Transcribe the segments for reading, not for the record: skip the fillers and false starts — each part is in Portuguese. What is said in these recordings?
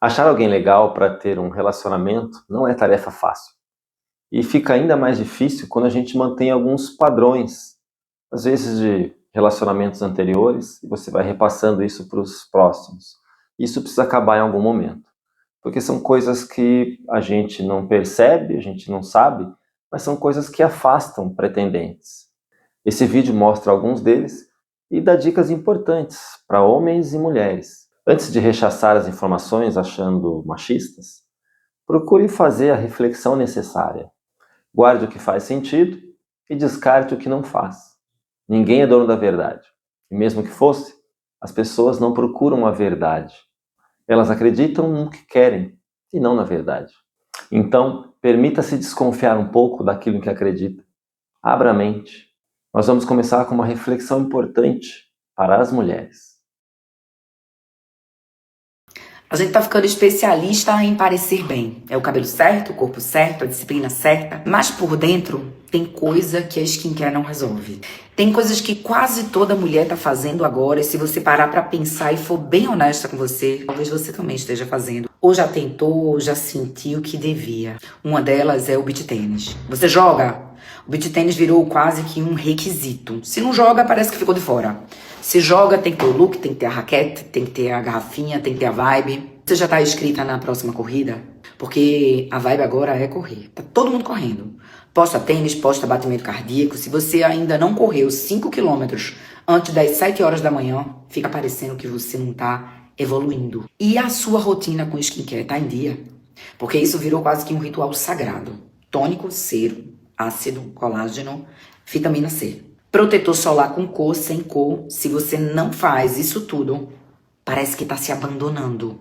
Achar alguém legal para ter um relacionamento não é tarefa fácil. E fica ainda mais difícil quando a gente mantém alguns padrões, às vezes de relacionamentos anteriores, e você vai repassando isso para os próximos. Isso precisa acabar em algum momento, porque são coisas que a gente não percebe, a gente não sabe, mas são coisas que afastam pretendentes. Esse vídeo mostra alguns deles e dá dicas importantes para homens e mulheres. Antes de rechaçar as informações achando machistas, procure fazer a reflexão necessária. Guarde o que faz sentido e descarte o que não faz. Ninguém é dono da verdade. E mesmo que fosse, as pessoas não procuram a verdade. Elas acreditam no que querem e não na verdade. Então, permita-se desconfiar um pouco daquilo em que acredita. Abra a mente. Nós vamos começar com uma reflexão importante para as mulheres. A gente tá ficando especialista em parecer bem. É o cabelo certo, o corpo certo, a disciplina certa. Mas por dentro tem coisa que a skincare não resolve. Tem coisas que quase toda mulher tá fazendo agora. E se você parar pra pensar e for bem honesta com você, talvez você também esteja fazendo. Ou já tentou, ou já sentiu que devia. Uma delas é o beach tênis. Você joga? O beach tênis virou quase que um requisito. Se não joga, parece que ficou de fora. Se joga, tem que ter o look, tem que ter a raquete, tem que ter a garrafinha, tem que ter a vibe. Você já tá inscrita na próxima corrida? Porque a vibe agora é correr. Tá todo mundo correndo. Posta tênis, posta batimento cardíaco. Se você ainda não correu 5 quilômetros antes das 7 horas da manhã, fica parecendo que você não tá evoluindo. E a sua rotina com skincare tá em dia? Porque isso virou quase que um ritual sagrado. Tônico, cero, ácido, colágeno, vitamina C. Protetor solar com cor, sem cor. Se você não faz isso tudo, parece que tá se abandonando.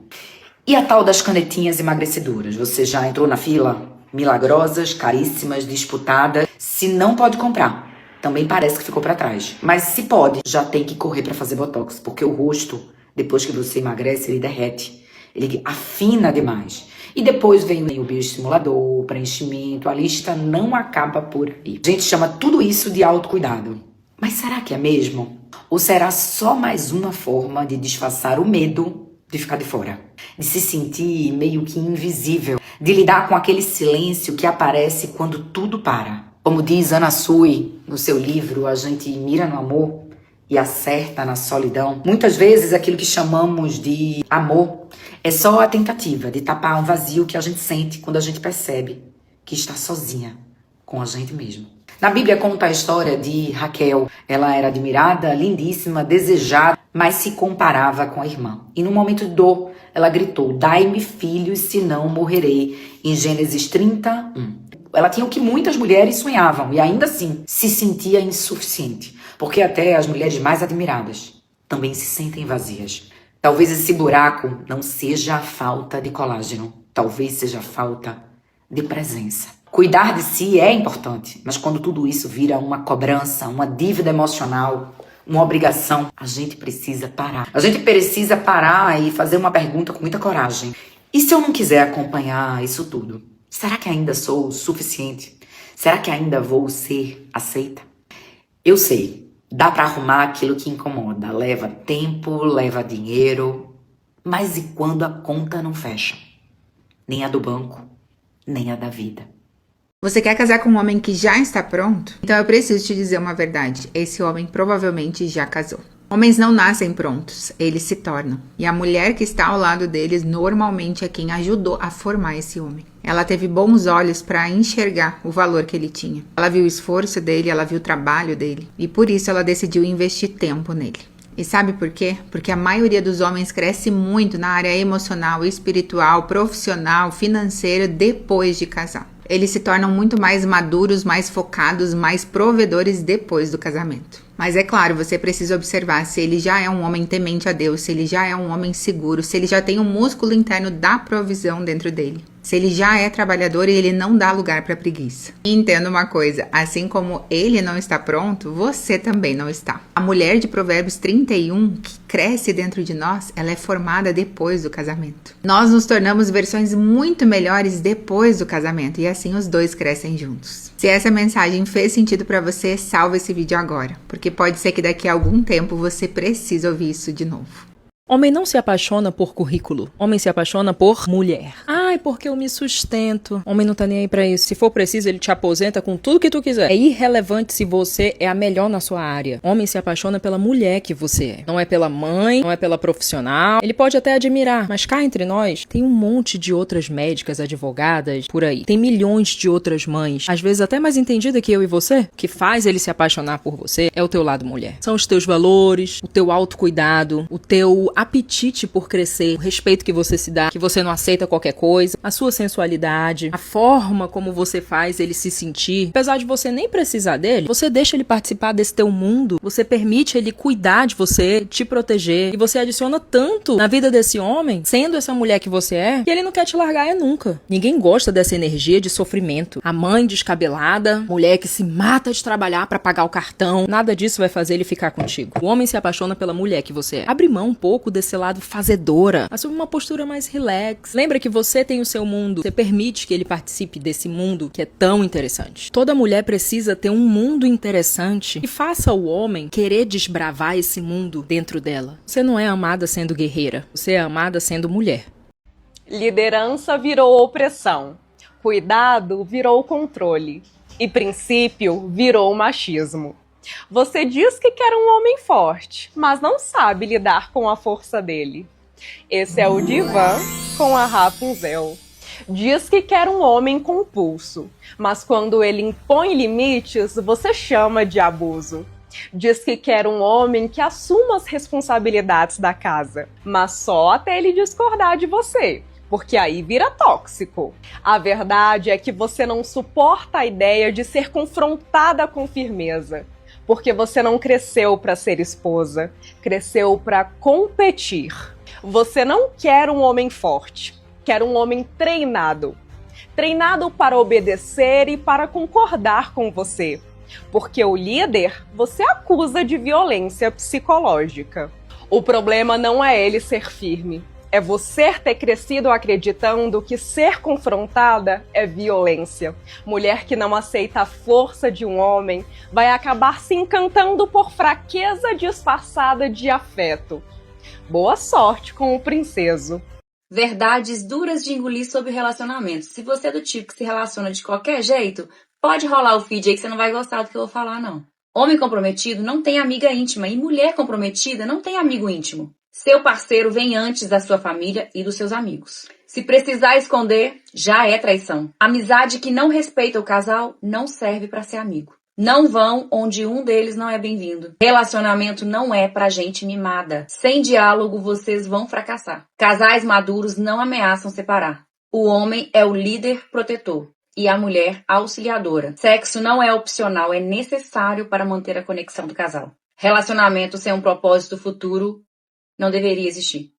E a tal das canetinhas emagrecedoras? Você já entrou na fila? Milagrosas, caríssimas, disputadas. Se não pode comprar, também parece que ficou pra trás. Mas se pode, já tem que correr pra fazer botox. Porque o rosto, depois que você emagrece, ele derrete. Ele afina demais. E depois vem o bioestimulador, o preenchimento, a lista não acaba por aí. A gente chama tudo isso de autocuidado. Mas será que é mesmo? Ou será só mais uma forma de disfarçar o medo de ficar de fora? De se sentir meio que invisível? De lidar com aquele silêncio que aparece quando tudo para? Como diz Ana Sui no seu livro A Gente Mira no Amor e Acerta na Solidão, muitas vezes aquilo que chamamos de amor é só a tentativa de tapar um vazio que a gente sente quando a gente percebe que está sozinha com a gente mesmo. Na Bíblia conta a história de Raquel. Ela era admirada, lindíssima, desejada, mas se comparava com a irmã. E no momento de dor, ela gritou: "Dai-me filhos, senão morrerei", em Gênesis 31. Ela tinha o que muitas mulheres sonhavam e ainda assim se sentia insuficiente, porque até as mulheres mais admiradas também se sentem vazias. Talvez esse buraco não seja a falta de colágeno, talvez seja a falta de presença. Cuidar de si é importante, mas quando tudo isso vira uma cobrança, uma dívida emocional, uma obrigação, a gente precisa parar. A gente precisa parar e fazer uma pergunta com muita coragem. E se eu não quiser acompanhar isso tudo? Será que ainda sou o suficiente? Será que ainda vou ser aceita? Eu sei, dá pra arrumar aquilo que incomoda. Leva tempo, leva dinheiro. Mas e quando a conta não fecha? Nem a do banco, nem a da vida. Você quer casar com um homem que já está pronto? Então eu preciso te dizer uma verdade. Esse homem provavelmente já casou. Homens não nascem prontos, eles se tornam. E a mulher que está ao lado deles normalmente é quem ajudou a formar esse homem. Ela teve bons olhos para enxergar o valor que ele tinha. Ela viu o esforço dele, ela viu o trabalho dele. E por isso ela decidiu investir tempo nele. E sabe por quê? Porque a maioria dos homens cresce muito na área emocional, espiritual, profissional, financeira depois de casar. Eles se tornam muito mais maduros, mais focados, mais provedores depois do casamento. Mas é claro, você precisa observar se ele já é um homem temente a Deus, se ele já é um homem seguro, se ele já tem um músculo interno da provisão dentro dele. Se ele já é trabalhador e ele não dá lugar para preguiça. E entenda uma coisa, assim como ele não está pronto, você também não está. A mulher de Provérbios 31, que cresce dentro de nós, ela é formada depois do casamento. Nós nos tornamos versões muito melhores depois do casamento e assim os dois crescem juntos. Se essa mensagem fez sentido para você, salva esse vídeo agora, porque pode ser que daqui a algum tempo você precise ouvir isso de novo. Homem não se apaixona por currículo. Homem se apaixona por mulher. Ai, porque eu me sustento. Homem não tá nem aí pra isso. Se for preciso, ele te aposenta com tudo que tu quiser. É irrelevante se você é a melhor na sua área. Homem se apaixona pela mulher que você é. Não é pela mãe, não é pela profissional. Ele pode até admirar, mas cá entre nós, tem um monte de outras médicas, advogadas, por aí. Tem milhões de outras mães, às vezes até mais entendida que eu e você. O que faz ele se apaixonar por você é o teu lado mulher. São os teus valores, o teu autocuidado, o teu apetite por crescer, o respeito que você se dá, que você não aceita qualquer coisa, a sua sensualidade, a forma como você faz ele se sentir. Apesar de você nem precisar dele, você deixa ele participar desse teu mundo, você permite ele cuidar de você, te proteger, e você adiciona tanto na vida desse homem, sendo essa mulher que você é, que ele não quer te largar nunca. Ninguém gosta dessa energia de sofrimento. A mãe descabelada, mulher que se mata de trabalhar pra pagar o cartão, nada disso vai fazer ele ficar contigo. O homem se apaixona pela mulher que você é. Abre mão um pouco desse lado fazedora, assume uma postura mais relax. Lembra que você tem o seu mundo, você permite que ele participe desse mundo que é tão interessante. Toda mulher precisa ter um mundo interessante e faça o homem querer desbravar esse mundo dentro dela. Você não é amada sendo guerreira, você é amada sendo mulher. Liderança virou opressão, cuidado virou controle e princípio virou machismo. Você diz que quer um homem forte, mas não sabe lidar com a força dele. Esse é o Divã com a Rapunzel. Diz que quer um homem com pulso, mas quando ele impõe limites, você chama de abuso. Diz que quer um homem que assuma as responsabilidades da casa, mas só até ele discordar de você, porque aí vira tóxico. A verdade é que você não suporta a ideia de ser confrontada com firmeza, porque você não cresceu para ser esposa, cresceu para competir. Você não quer um homem forte, quer um homem treinado. Treinado para obedecer e para concordar com você. Porque o líder você acusa de violência psicológica. O problema não é ele ser firme. É você ter crescido acreditando que ser confrontada é violência. Mulher que não aceita a força de um homem vai acabar se encantando por fraqueza disfarçada de afeto. Boa sorte com o princeso. Verdades duras de engolir sobre relacionamentos. Se você é do tipo que se relaciona de qualquer jeito, pode rolar o feed aí que você não vai gostar do que eu vou falar, não. Homem comprometido não tem amiga íntima e mulher comprometida não tem amigo íntimo. Seu parceiro vem antes da sua família e dos seus amigos. Se precisar esconder, já é traição. Amizade que não respeita o casal não serve para ser amigo. Não vão onde um deles não é bem-vindo. Relacionamento não é pra gente mimada. Sem diálogo, vocês vão fracassar. Casais maduros não ameaçam separar. O homem é o líder protetor e a mulher auxiliadora. Sexo não é opcional, é necessário para manter a conexão do casal. Relacionamento sem um propósito futuro não deveria existir.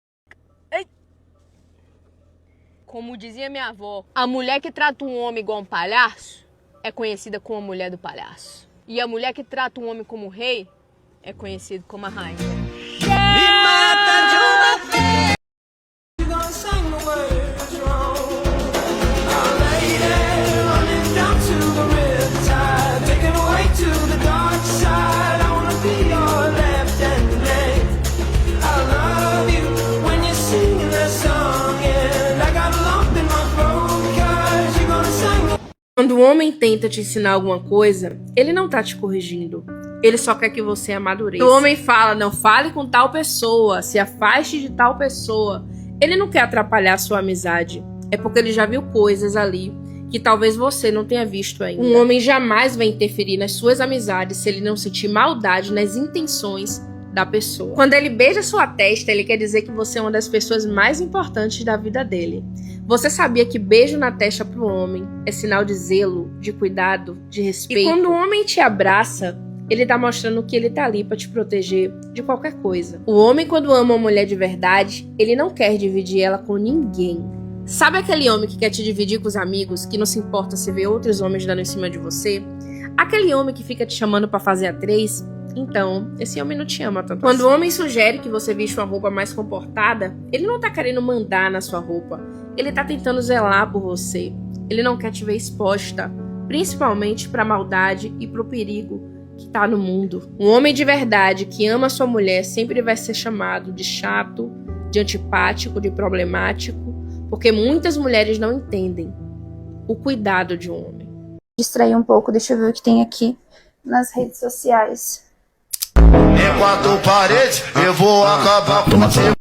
Como dizia minha avó, a mulher que trata um homem igual um palhaço é conhecida como a mulher do palhaço. E a mulher que trata um homem como rei é conhecida como a rainha. Quando o homem tenta te ensinar alguma coisa, ele não tá te corrigindo. Ele só quer que você amadureça. O homem fala, não fale com tal pessoa, se afaste de tal pessoa. Ele não quer atrapalhar a sua amizade. É porque ele já viu coisas ali que talvez você não tenha visto ainda. Um homem jamais vai interferir nas suas amizades se ele não sentir maldade nas intenções da pessoa. Quando ele beija sua testa, ele quer dizer que você é uma das pessoas mais importantes da vida dele. Você sabia que beijo na testa pro homem é sinal de zelo, de cuidado, de respeito? E quando o homem te abraça, ele tá mostrando que ele tá ali pra te proteger de qualquer coisa. O homem, quando ama uma mulher de verdade, ele não quer dividir ela com ninguém. Sabe aquele homem que quer te dividir com os amigos, que não se importa se vê outros homens dando em cima de você? Aquele homem que fica te chamando pra fazer a 3? Então, esse homem não te ama tanto. Quando o homem sugere que você vista uma roupa mais comportada, ele não tá querendo mandar na sua roupa. Ele tá tentando zelar por você. Ele não quer te ver exposta, principalmente pra maldade e pro perigo que tá no mundo. Um homem de verdade que ama sua mulher sempre vai ser chamado de chato, de antipático, de problemático, porque muitas mulheres não entendem o cuidado de um homem. Distrair um pouco, deixa eu ver o que tem aqui nas redes sociais. Em quatro paredes, eu vou acabar com você.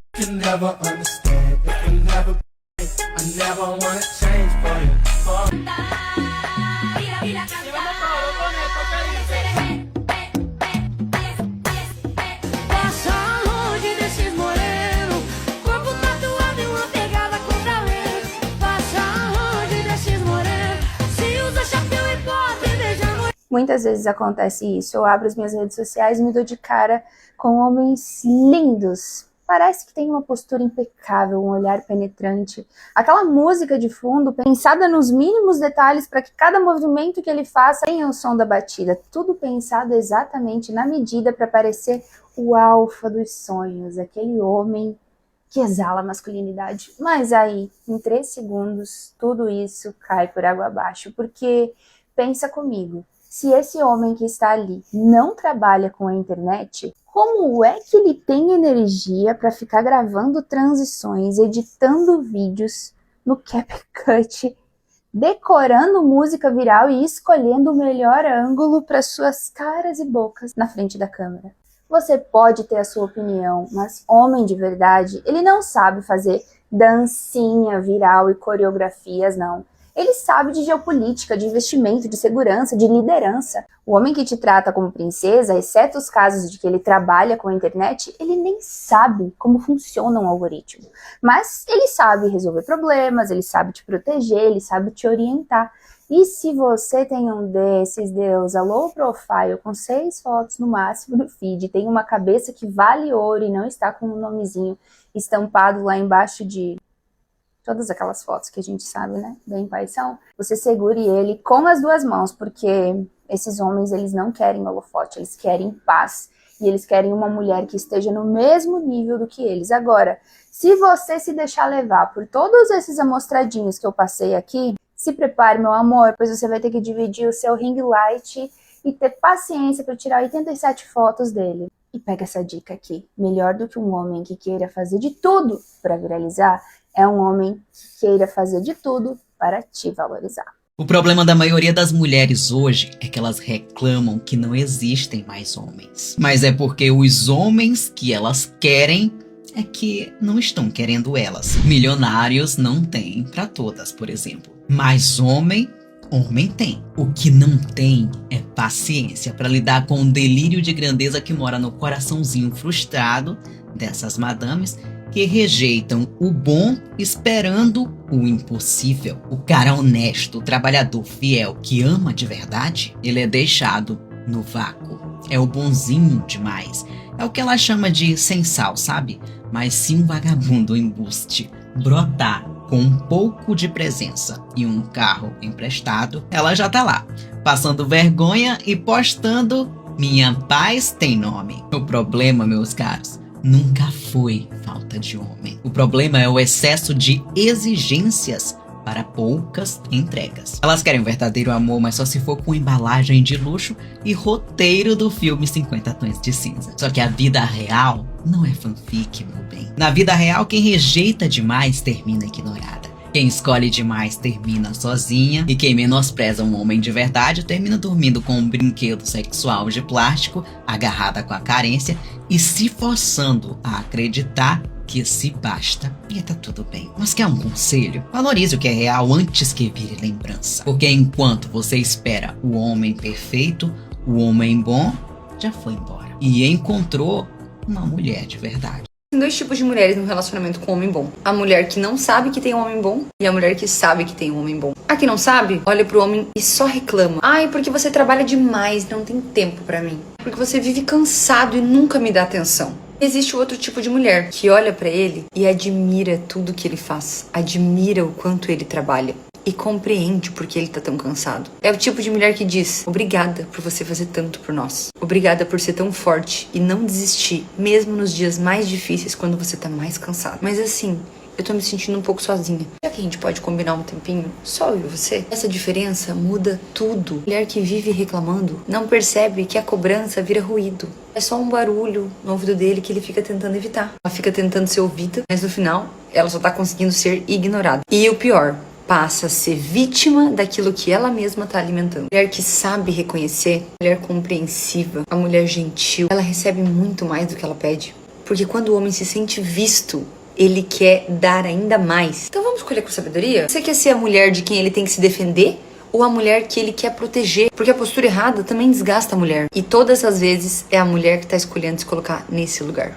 Muitas vezes acontece isso, eu abro as minhas redes sociais e me dou de cara com homens lindos. Parece que tem uma postura impecável, um olhar penetrante. Aquela música de fundo, pensada nos mínimos detalhes para que cada movimento que ele faça tenha o som da batida. Tudo pensado exatamente na medida para parecer o alfa dos sonhos, aquele homem que exala masculinidade. Mas aí, em 3 segundos, tudo isso cai por água abaixo, porque pensa comigo. Se esse homem que está ali não trabalha com a internet, como é que ele tem energia para ficar gravando transições, editando vídeos no CapCut, decorando música viral e escolhendo o melhor ângulo para suas caras e bocas na frente da câmera? Você pode ter a sua opinião, mas homem de verdade, ele não sabe fazer dancinha viral e coreografias, não. Ele sabe de geopolítica, de investimento, de segurança, de liderança. O homem que te trata como princesa, exceto os casos de que ele trabalha com a internet, ele nem sabe como funciona um algoritmo. Mas ele sabe resolver problemas, ele sabe te proteger, ele sabe te orientar. E se você tem um desses deusa low profile, com 6 fotos no máximo no feed, tem uma cabeça que vale ouro e não está com um nomezinho estampado lá embaixo de todas aquelas fotos que a gente sabe, né, bem quais são, você segure ele com as 2 mãos, porque esses homens, eles não querem holofote, eles querem paz, e eles querem uma mulher que esteja no mesmo nível do que eles. Agora, se você se deixar levar por todos esses amostradinhos que eu passei aqui, se prepare, meu amor, pois você vai ter que dividir o seu ring light e ter paciência para tirar 87 fotos dele. E pega essa dica aqui, melhor do que um homem que queira fazer de tudo para viralizar, é um homem que queira fazer de tudo para te valorizar. O problema da maioria das mulheres hoje é que elas reclamam que não existem mais homens. Mas é porque os homens que elas querem é que não estão querendo elas. Milionários não tem para todas, por exemplo. Mas homem tem. O que não tem é paciência para lidar com o delírio de grandeza que mora no coraçãozinho frustrado dessas madames que rejeitam o bom esperando o impossível. O cara honesto, o trabalhador fiel que ama de verdade, ele é deixado no vácuo. É o bonzinho demais. É o que ela chama de sem sal, sabe? Mas se um vagabundo embuste brotar com um pouco de presença e um carro emprestado, ela já tá lá, passando vergonha e postando "Minha paz tem nome". O problema, meus caros, nunca foi falta de homem. O problema é o excesso de exigências para poucas entregas. Elas querem um verdadeiro amor, mas só se for com embalagem de luxo e roteiro do filme 50 Tons de Cinza. Só que a vida real não é fanfic, meu bem. Na vida real, quem rejeita demais termina ignorada. Quem escolhe demais termina sozinha, e quem menospreza um homem de verdade termina dormindo com um brinquedo sexual de plástico, agarrada com a carência e se forçando a acreditar que se basta e tá tudo bem. Mas quer um conselho? Valorize o que é real antes que vire lembrança. Porque enquanto você espera o homem perfeito, o homem bom já foi embora e encontrou uma mulher de verdade. Tem 2 tipos de mulheres no relacionamento com um homem bom. A mulher que não sabe que tem um homem bom e a mulher que sabe que tem um homem bom. A que não sabe, olha pro homem e só reclama. Ai, porque você trabalha demais, não tem tempo pra mim. Porque você vive cansado e nunca me dá atenção. Existe o outro tipo de mulher que olha pra ele e admira tudo que ele faz. Admira o quanto ele trabalha. E compreende por que ele tá tão cansado. É o tipo de mulher que diz: obrigada por você fazer tanto por nós. Obrigada por ser tão forte e não desistir, mesmo nos dias mais difíceis, quando você tá mais cansado. Mas assim, eu tô me sentindo um pouco sozinha. Será que a gente pode combinar um tempinho? Só eu e você? Essa diferença muda tudo. Mulher que vive reclamando não percebe que a cobrança vira ruído. É só um barulho no ouvido dele que ele fica tentando evitar. Ela fica tentando ser ouvida, mas no final ela só tá conseguindo ser ignorada. E o pior, passa a ser vítima daquilo que ela mesma tá alimentando. A mulher que sabe reconhecer, a mulher compreensiva, a mulher gentil, ela recebe muito mais do que ela pede. Porque quando o homem se sente visto, ele quer dar ainda mais. Então vamos escolher com sabedoria? Você quer ser a mulher de quem ele tem que se defender? Ou a mulher que ele quer proteger? Porque a postura errada também desgasta a mulher. E todas as vezes é a mulher que tá escolhendo se colocar nesse lugar.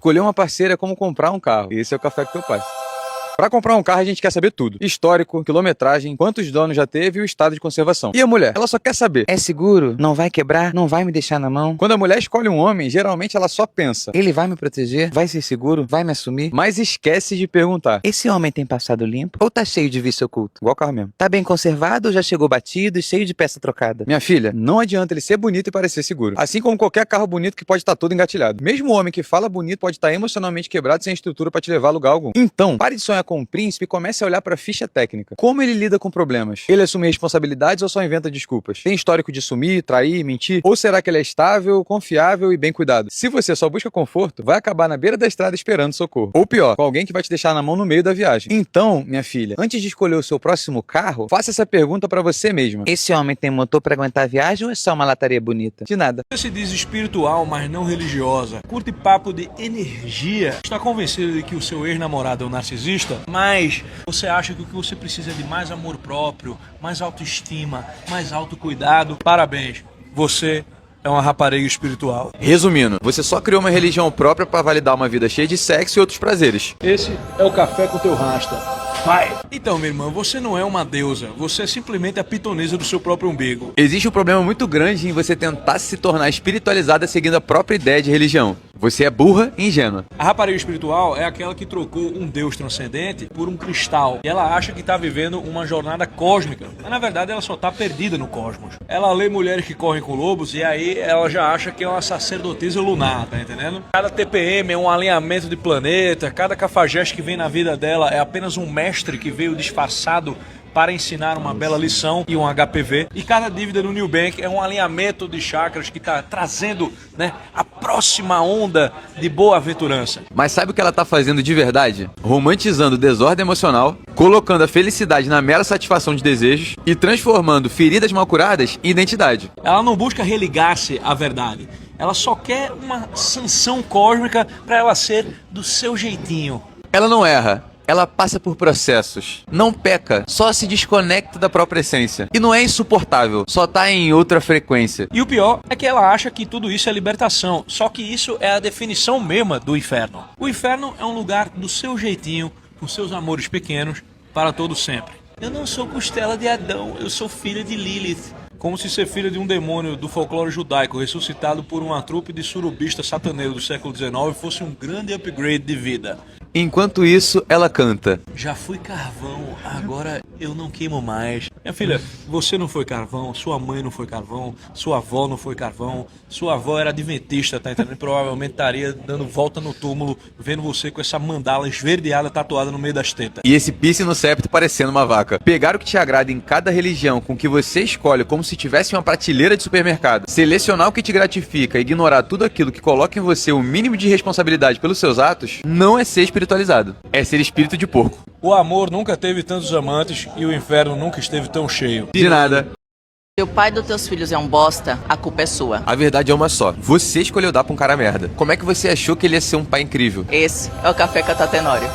Escolher uma parceira é como comprar um carro. Esse é o café com teu pai. Para comprar um carro, a gente quer saber tudo. Histórico, quilometragem, quantos donos já teve e o estado de conservação. E a mulher? Ela só quer saber. É seguro? Não vai quebrar? Não vai me deixar na mão? Quando a mulher escolhe um homem, geralmente ela só pensa. Ele vai me proteger? Vai ser seguro? Vai me assumir? Mas esquece de perguntar. Esse homem tem passado limpo? Ou tá cheio de vício oculto? Igual o carro mesmo. Tá bem conservado ou já chegou batido e cheio de peça trocada? Minha filha, não adianta ele ser bonito e parecer seguro. Assim como qualquer carro bonito que pode estar todo engatilhado. Mesmo o homem que fala bonito pode estar emocionalmente quebrado sem estrutura para te levar a lugar algum. Então, pare de sonhar com um príncipe e comece a olhar para a ficha técnica. Como ele lida com problemas? Ele assume responsabilidades ou só inventa desculpas? Tem histórico de sumir, trair, mentir? Ou será que ele é estável, confiável e bem cuidado? Se você só busca conforto, vai acabar na beira da estrada esperando socorro. Ou pior, com alguém que vai te deixar na mão no meio da viagem. Então, minha filha, antes de escolher o seu próximo carro, faça essa pergunta para você mesma. Esse homem tem motor para aguentar a viagem ou é só uma lataria bonita? De nada. Você se diz espiritual, mas não religiosa. Curte papo de energia. Está convencido de que o seu ex-namorado é um narcisista? Mas você acha que o que você precisa é de mais amor próprio, mais autoestima, mais autocuidado? Parabéns, você é uma rapariga espiritual. Resumindo, você só criou uma religião própria para validar uma vida cheia de sexo e outros prazeres. Esse é o café com teu rasta. Vai! Então, minha irmã, você não é uma deusa. Você é simplesmente a pitonisa do seu próprio umbigo. Existe um problema muito grande em você tentar se tornar espiritualizada seguindo a própria ideia de religião. Você é burra e ingênua. A rapariga espiritual é aquela que trocou um deus transcendente por um cristal. E ela acha que tá vivendo uma jornada cósmica. Mas na verdade ela só tá perdida no cosmos. Ela lê Mulheres que Correm com Lobos e aí ela já acha que é uma sacerdotisa lunar, tá entendendo? Cada TPM é um alinhamento de planeta. Cada cafajeste que vem na vida dela é apenas um mestre que veio disfarçado para ensinar uma bela lição e um HPV. E cada dívida no New Bank é um alinhamento de chakras que está trazendo, né, a próxima onda de boa-aventurança. Mas sabe o que ela está fazendo de verdade? Romantizando desordem emocional, colocando a felicidade na mera satisfação de desejos e transformando feridas mal curadas em identidade. Ela não busca religar-se à verdade. Ela só quer uma sanção cósmica para ela ser do seu jeitinho. Ela não erra. Ela passa por processos, não peca, só se desconecta da própria essência. E não é insuportável, só tá em outra frequência. E o pior é que ela acha que tudo isso é libertação, só que isso é a definição mesma do inferno. O inferno é um lugar do seu jeitinho, com seus amores pequenos, para todo sempre. Eu não sou costela de Adão, eu sou filha de Lilith. Como se ser filha de um demônio do folclore judaico ressuscitado por uma trupe de surubistas sataneiros do século XIX fosse um grande upgrade de vida. Enquanto isso, ela canta. Já fui carvão, agora eu não queimo mais. Minha filha, você não foi carvão, sua mãe não foi carvão, sua avó não foi carvão, sua avó era adventista, tá entendendo? Provavelmente estaria dando volta no túmulo, vendo você com essa mandala esverdeada tatuada no meio das tetas. E esse piercing no septo parecendo uma vaca. Pegar o que te agrada em cada religião com que você escolhe como se tivesse uma prateleira de supermercado, selecionar o que te gratifica e ignorar tudo aquilo que coloca em você o mínimo de responsabilidade pelos seus atos, não é ser espiritualizado, é ser espírito de porco. O amor nunca teve tantos amantes e o inferno nunca esteve tão cheio. De nada. Se o pai dos teus filhos é um bosta, a culpa é sua. A verdade é uma só. Você escolheu dar pra um cara merda. Como é que você achou que ele ia ser um pai incrível? Esse é o café com a Tatenório.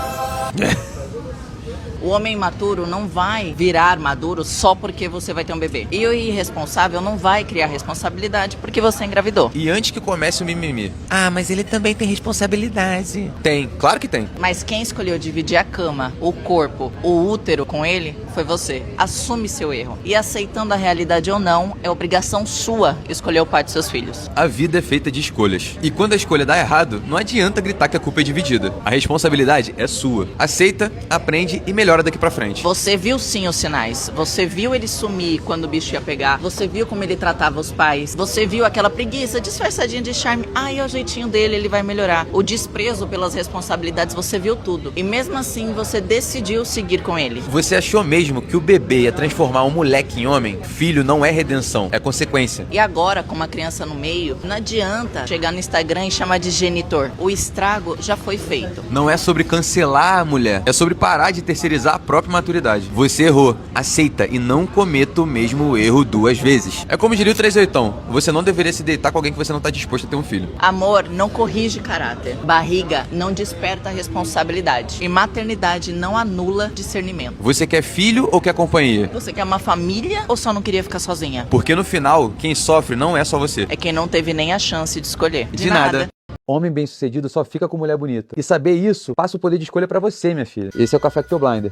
O homem imaturo não vai virar maduro só porque você vai ter um bebê. E o irresponsável não vai criar responsabilidade porque você engravidou. E antes que comece o mimimi. Ah, mas ele também tem responsabilidade. Tem, claro que tem. Mas quem escolheu dividir a cama, o corpo, o útero com ele, foi você. Assume seu erro. E aceitando a realidade ou não, é obrigação sua escolher o pai dos seus filhos. A vida é feita de escolhas. E quando a escolha dá errado, não adianta gritar que a culpa é dividida. A responsabilidade é sua. Aceita, aprende e melhora daqui pra frente. Você viu sim os sinais. Você viu ele sumir quando o bicho ia pegar. Você viu como ele tratava os pais. Você viu aquela preguiça disfarçadinha de charme. Ai, é o jeitinho dele, ele vai melhorar. O desprezo pelas responsabilidades, você viu tudo. E mesmo assim, você decidiu seguir com ele. Você achou mesmo que o bebê ia transformar um moleque em homem? Filho não é redenção, é consequência. E agora, com uma criança no meio, não adianta chegar no Instagram e chamar de genitor. O estrago já foi feito. Não é sobre cancelar a mulher, é sobre parar de terceirizar a própria maturidade. Você errou, aceita e não cometa o mesmo erro 2 vezes. É como diria o 38, você não deveria se deitar com alguém que você não está disposto a ter um filho. Amor não corrige caráter. Barriga não desperta responsabilidade. E maternidade não anula discernimento. Você quer filho ou quer companhia? Você quer uma família ou só não queria ficar sozinha? Porque no final, quem sofre não é só você. É quem não teve nem a chance de escolher. De nada. Homem bem-sucedido só fica com mulher bonita. E saber isso passa o poder de escolha pra você, minha filha. Esse é o Café com Teu Blinder.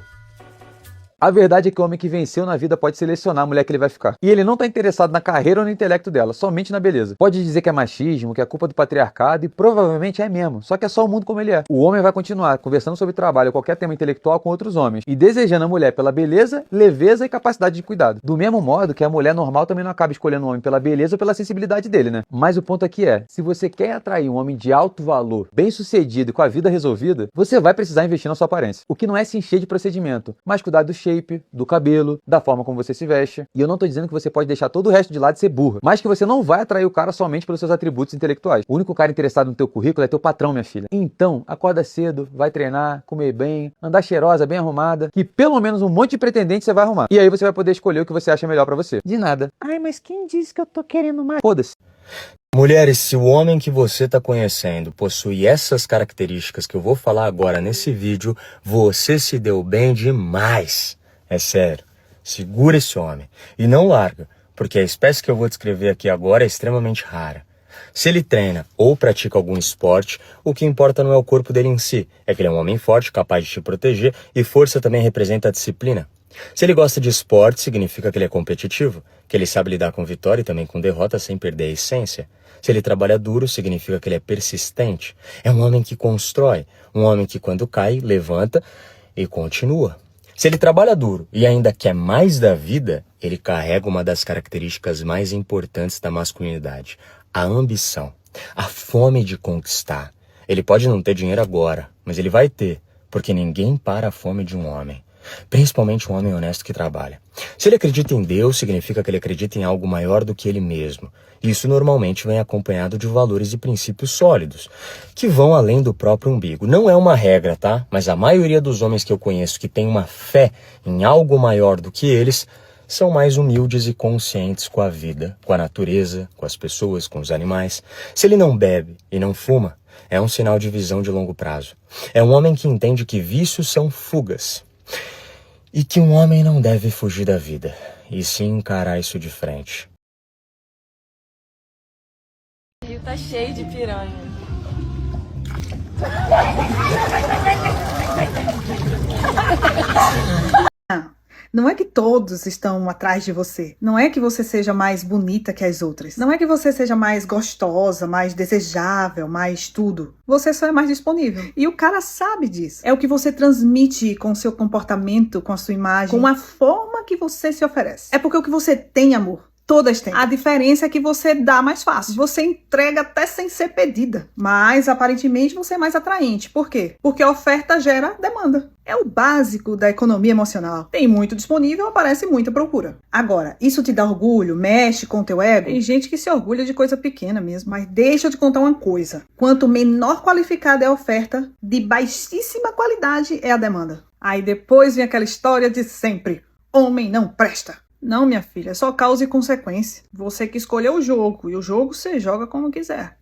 A verdade é que o homem que venceu na vida pode selecionar a mulher que ele vai ficar. E ele não tá interessado na carreira ou no intelecto dela, somente na beleza. Pode dizer que é machismo, que é culpa do patriarcado, e provavelmente é mesmo. Só que é só o mundo como ele é. O homem vai continuar conversando sobre trabalho ou qualquer tema intelectual com outros homens, e desejando a mulher pela beleza, leveza e capacidade de cuidado. Do mesmo modo que a mulher normal também não acaba escolhendo o homem pela beleza ou pela sensibilidade dele, né? Mas o ponto aqui é, se você quer atrair um homem de alto valor, bem-sucedido e com a vida resolvida, você vai precisar investir na sua aparência. O que não é se encher de procedimento, mas cuidar do shape, do cabelo, da forma como você se veste. E eu não tô dizendo que você pode deixar todo o resto de lado e ser burra, mas que você não vai atrair o cara somente pelos seus atributos intelectuais. O único cara interessado no teu currículo é teu patrão, minha filha. Então, acorda cedo, vai treinar, comer bem, andar cheirosa, bem arrumada, que pelo menos um monte de pretendente você vai arrumar. E aí você vai poder escolher o que você acha melhor pra você. De nada. Ai, mas quem disse que eu tô querendo mais? Foda-se. Mulheres, se o homem que você está conhecendo possui essas características que eu vou falar agora nesse vídeo, você se deu bem demais. É sério, segura esse homem e não larga, porque a espécie que eu vou descrever aqui agora é extremamente rara. Se ele treina ou pratica algum esporte, o que importa não é o corpo dele em si, é que ele é um homem forte, capaz de te proteger, e força também representa a disciplina. Se ele gosta de esporte, significa que ele é competitivo, que ele sabe lidar com vitória e também com derrota sem perder a essência. Se ele trabalha duro, significa que ele é persistente. É um homem que constrói, um homem que quando cai, levanta e continua. Se ele trabalha duro e ainda quer mais da vida, ele carrega uma das características mais importantes da masculinidade, a ambição, a fome de conquistar. Ele pode não ter dinheiro agora, mas ele vai ter, porque ninguém para a fome de um homem. Principalmente um homem honesto que trabalha. Se ele acredita em Deus, significa que ele acredita em algo maior do que ele mesmo. Isso normalmente vem acompanhado de valores e princípios sólidos, que vão além do próprio umbigo. Não é uma regra, tá? Mas a maioria dos homens que eu conheço que tem uma fé em algo maior do que eles, são mais humildes e conscientes com a vida, com a natureza, com as pessoas, com os animais. Se ele não bebe e não fuma, é um sinal de visão de longo prazo. É um homem que entende que vícios são fugas. E que um homem não deve fugir da vida, e sim encarar isso de frente. O rio tá cheio de piranha. Não é que todos estão atrás de você. Não é que você seja mais bonita que as outras. Não é que você seja mais gostosa, mais desejável, mais tudo. Você só é mais disponível. E o cara sabe disso. É o que você transmite com o seu comportamento, com a sua imagem, com a forma que você se oferece. É porque o que você tem, amor, todas têm. A diferença é que você dá mais fácil. Você entrega até sem ser pedida. Mas, aparentemente, você é mais atraente. Por quê? Porque a oferta gera demanda. É o básico da economia emocional. Tem muito disponível, aparece muita procura. Agora, isso te dá orgulho? Mexe com o teu ego? Tem gente que se orgulha de coisa pequena mesmo. Mas deixa eu te contar uma coisa. Quanto menor qualificada é a oferta, de baixíssima qualidade é a demanda. Aí depois vem aquela história de sempre. Homem não presta. Não, minha filha, é só causa e consequência. Você que escolheu o jogo, e o jogo você joga como quiser.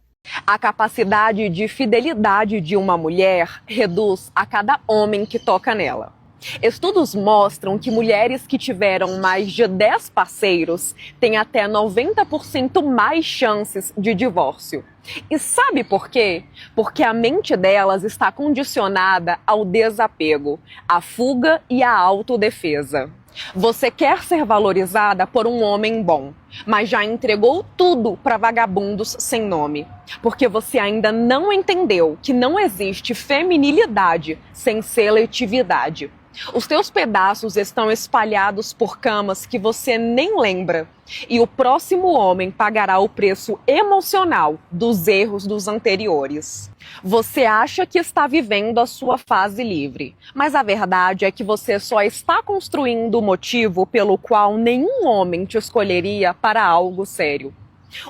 A capacidade de fidelidade de uma mulher reduz a cada homem que toca nela. Estudos mostram que mulheres que tiveram mais de 10 parceiros têm até 90% mais chances de divórcio. E sabe por quê? Porque a mente delas está condicionada ao desapego, à fuga e à autodefesa. Você quer ser valorizada por um homem bom, mas já entregou tudo para vagabundos sem nome. Porque você ainda não entendeu que não existe feminilidade sem seletividade. Os teus pedaços estão espalhados por camas que você nem lembra. E o próximo homem pagará o preço emocional dos erros dos anteriores. Você acha que está vivendo a sua fase livre, mas a verdade é que você só está construindo o motivo pelo qual nenhum homem te escolheria para algo sério.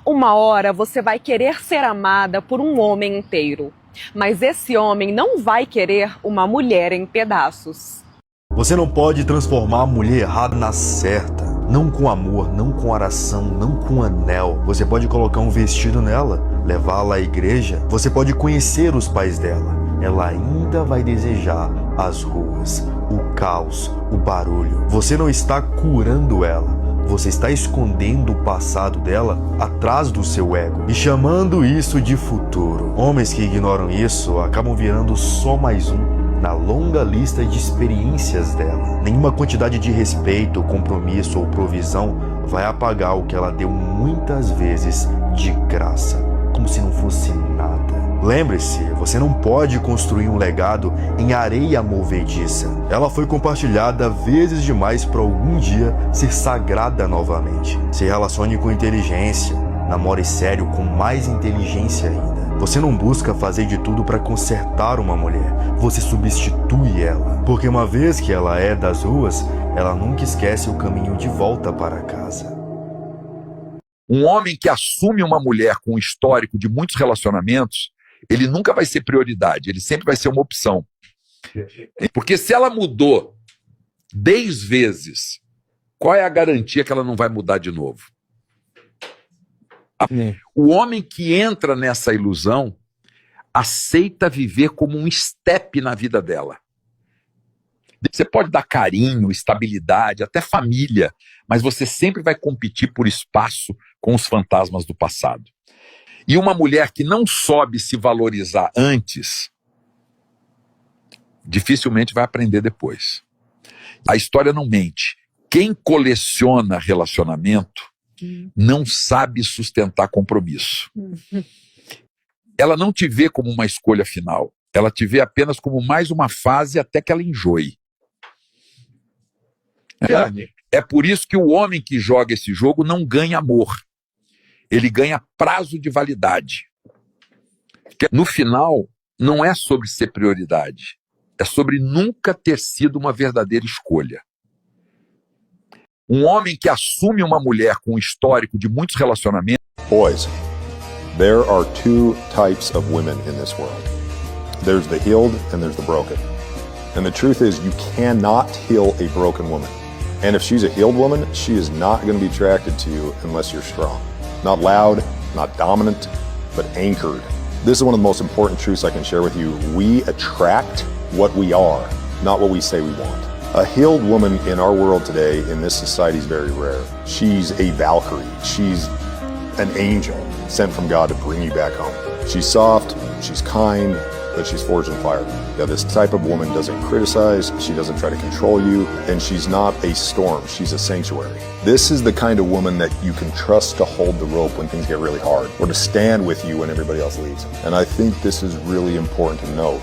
Uma hora você vai querer ser amada por um homem inteiro, mas esse homem não vai querer uma mulher em pedaços. Você não pode transformar a mulher errada na certa. Não com amor, não com oração, não com anel. Você pode colocar um vestido nela, levá-la à igreja. Você pode conhecer os pais dela. Ela ainda vai desejar as ruas, o caos, o barulho. Você não está curando ela. Você está escondendo o passado dela atrás do seu ego e chamando isso de futuro. Homens que ignoram isso acabam virando só mais um na longa lista de experiências dela. Nenhuma quantidade de respeito, compromisso ou provisão vai apagar o que ela deu muitas vezes de graça, como se não fosse nada. Lembre-se, você não pode construir um legado em areia movediça. Ela foi compartilhada vezes demais para algum dia ser sagrada novamente. Se relacione com inteligência, namore sério com mais inteligência ainda. Você não busca fazer de tudo para consertar uma mulher, você substitui ela. Porque uma vez que ela é das ruas, ela nunca esquece o caminho de volta para casa. Um homem que assume uma mulher com um histórico de muitos relacionamentos, ele nunca vai ser prioridade, ele sempre vai ser uma opção. Porque se ela mudou 10 vezes, qual é a garantia que ela não vai mudar de novo? O homem que entra nessa ilusão aceita viver como um step na vida dela. Você pode dar carinho, estabilidade, até família, mas você sempre vai competir por espaço com os fantasmas do passado. E uma mulher que não soube se valorizar antes, dificilmente vai aprender depois. A história não mente. Quem coleciona relacionamento não sabe sustentar compromisso. Ela não te vê como uma escolha final. Ela te vê apenas como mais uma fase até que ela enjoe. É por isso que o homem que joga esse jogo não ganha amor. Ele ganha prazo de validade. No final, não é sobre ser prioridade. É sobre nunca ter sido uma verdadeira escolha. Um homem que assume uma mulher com um histórico de muitos relacionamentos. Boys, there are two types of women in this world. There's the healed and there's the broken. And the truth is, you cannot heal a broken woman. And if she's a healed woman, she is not going to be attracted to you unless you're strong. Not loud, not dominant, but anchored. This is one of the most important truths I can share with you. We attract what we are, not what we say we want. A healed woman in our world today, in this society, is very rare. She's a Valkyrie. She's an angel sent from God to bring you back home. She's soft, she's kind, but she's forged in fire. Now, this type of woman doesn't criticize, she doesn't try to control you, and she's not a storm, she's a sanctuary. This is the kind of woman that you can trust to hold the rope when things get really hard, or to stand with you when everybody else leaves. And I think this is really important to note,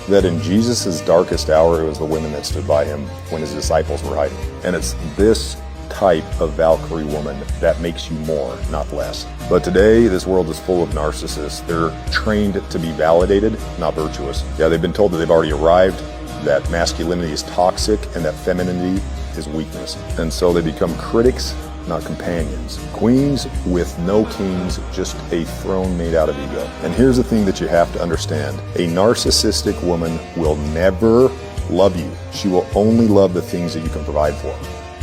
that in Jesus' darkest hour, it was the women that stood by him when his disciples were hiding. And it's this type of Valkyrie woman that makes you more, not less. But today, this world is full of narcissists. They're trained to be validated, not virtuous. Yeah, they've been told that they've already arrived, that masculinity is toxic, and that femininity is weakness. And so they become critics, not companions. Queens with no kings, just a throne made out of ego. And here's the thing that you have to understand. A narcissistic woman will never love you. She will only love the things that you can provide for.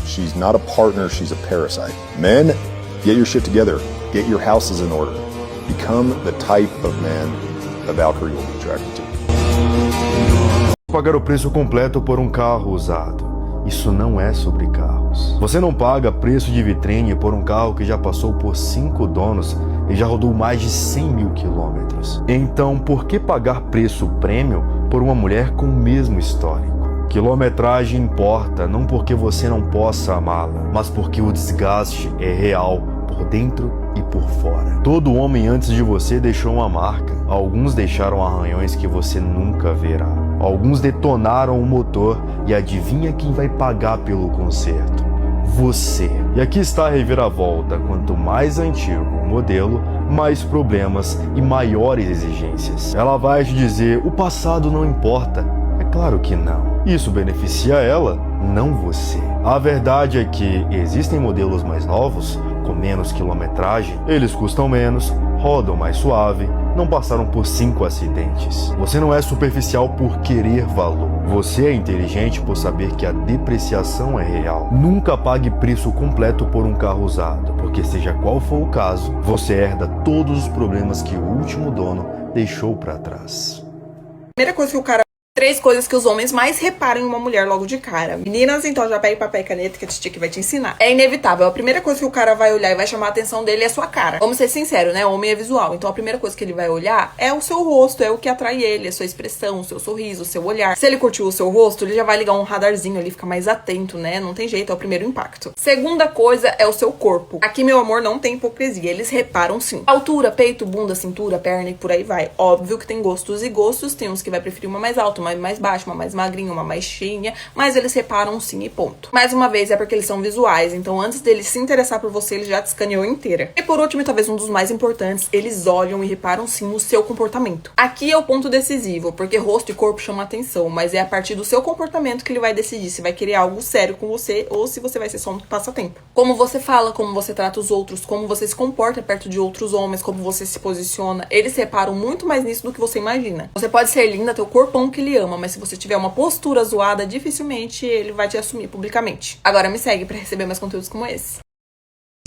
She's not a partner, she's a parasite. Men, get your shit together. Get your houses in order. Become the type of man a Valkyrie will be attracted to. pagar o preço completo por um carro usado. Isso não é sobre carros. Você não paga preço de vitrine por um carro que já passou por 5 donos e já rodou mais de 100 mil quilômetros. Então, por que pagar preço prêmio por uma mulher com o mesmo histórico? Quilometragem importa não porque você não possa amá-la, mas porque o desgaste é real por dentro e por fora. Todo homem antes de você deixou uma marca. Alguns deixaram arranhões que você nunca verá. Alguns detonaram o motor e adivinha quem vai pagar pelo conserto? Você. E aqui está a reviravolta. Quanto mais antigo o modelo, mais problemas e maiores exigências. Ela vai te dizer, o passado não importa. É claro que não. Isso beneficia ela, não você. A verdade é que existem modelos mais novos, com menos quilometragem, eles custam menos, rodam mais suave, não passaram por 5 acidentes. Você não é superficial por querer valor. Você é inteligente por saber que a depreciação é real. Nunca pague preço completo por um carro usado, porque seja qual for o caso, você herda todos os problemas que o último dono deixou para trás. Primeira coisa que o cara... 3 coisas que os homens mais reparam em uma mulher logo de cara. Meninas, então já pegue papel e caneta que a titia que vai te ensinar. É inevitável. A primeira coisa que o cara vai olhar e vai chamar a atenção dele é a sua cara. Vamos ser sinceros, né? O homem é visual. Então a primeira coisa que ele vai olhar é o seu rosto, é o que atrai ele, a sua expressão, o seu sorriso, o seu olhar. Se ele curtiu o seu rosto, ele já vai ligar um radarzinho ali, fica mais atento, né? Não tem jeito, é o primeiro impacto. Segunda coisa é o seu corpo. Aqui, meu amor, não tem hipocrisia. Eles reparam sim. Altura, peito, bunda, cintura, perna e por aí vai. Óbvio que tem gostos e gostos. Tem uns que vai preferir uma mais alta, uma mais baixa, uma mais magrinha, uma mais cheinha, mas eles reparam sim e ponto. Mais uma vez, é porque eles são visuais, então antes dele se interessar por você, ele já te escaneou inteira. E por último, e talvez um dos mais importantes, eles olham e reparam sim no seu comportamento. Aqui é o ponto decisivo, porque rosto e corpo chamam atenção, mas é a partir do seu comportamento que ele vai decidir se vai querer algo sério com você ou se você vai ser só um passatempo. Como você fala, como você trata os outros, como você se comporta perto de outros homens, como você se posiciona, eles reparam muito mais nisso do que você imagina. Você pode ser linda, ter o corpão que ele ama, mas se você tiver uma postura zoada, dificilmente ele vai te assumir publicamente. Agora me segue pra receber mais conteúdos como esse.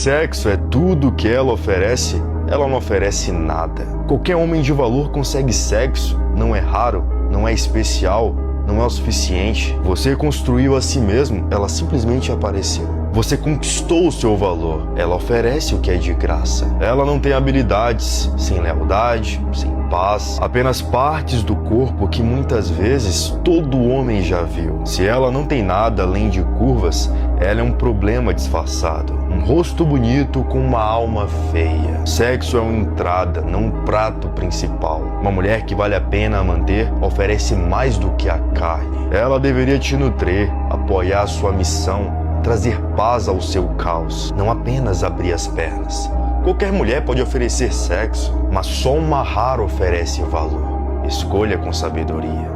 Sexo é tudo que ela oferece, ela não oferece nada. Qualquer homem de valor consegue sexo, não é raro, não é especial, não é o suficiente. Você construiu a si mesmo, ela simplesmente apareceu. Você conquistou o seu valor, ela oferece o que é de graça. Ela não tem habilidades, sem lealdade, sem paz, apenas partes do corpo que muitas vezes todo homem já viu. Se ela não tem nada além de curvas, ela é um problema disfarçado. Um rosto bonito com uma alma feia. Sexo é uma entrada, não um prato principal. Uma mulher que vale a pena manter oferece mais do que a carne. Ela deveria te nutrir, apoiar a sua missão, trazer paz ao seu caos, não apenas abrir as pernas. Qualquer mulher pode oferecer sexo, mas só uma rara oferece valor. Escolha com sabedoria.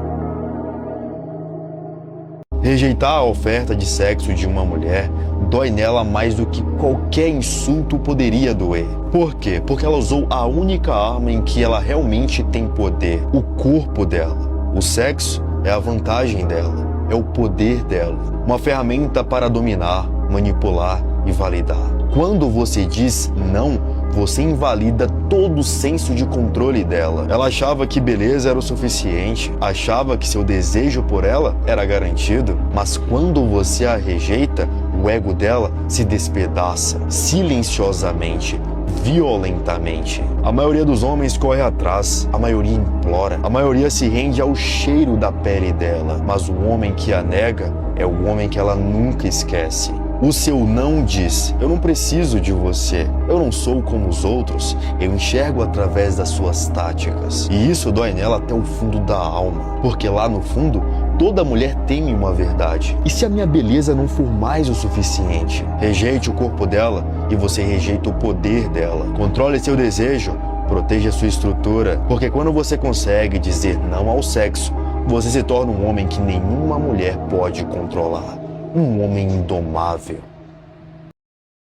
Rejeitar a oferta de sexo de uma mulher dói nela mais do que qualquer insulto poderia doer. Por quê? Porque ela usou a única arma em que ela realmente tem poder, o corpo dela. O sexo é a vantagem dela, é o poder dela, uma ferramenta para dominar, manipular e validar. Quando você diz não, você invalida todo o senso de controle dela. Ela achava que beleza era o suficiente, achava que seu desejo por ela era garantido, mas quando você a rejeita, o ego dela se despedaça, silenciosamente, violentamente. A maioria dos homens corre atrás, a maioria implora, a maioria se rende ao cheiro da pele dela, mas o homem que a nega é o homem que ela nunca esquece. O seu não diz, eu não preciso de você, eu não sou como os outros, eu enxergo através das suas táticas. E isso dói nela até o fundo da alma, porque lá no fundo, toda mulher teme uma verdade. E se a minha beleza não for mais o suficiente? Rejeite o corpo dela e você rejeita o poder dela. Controle seu desejo, proteja sua estrutura, porque quando você consegue dizer não ao sexo, você se torna um homem que nenhuma mulher pode controlar. Um homem indomável.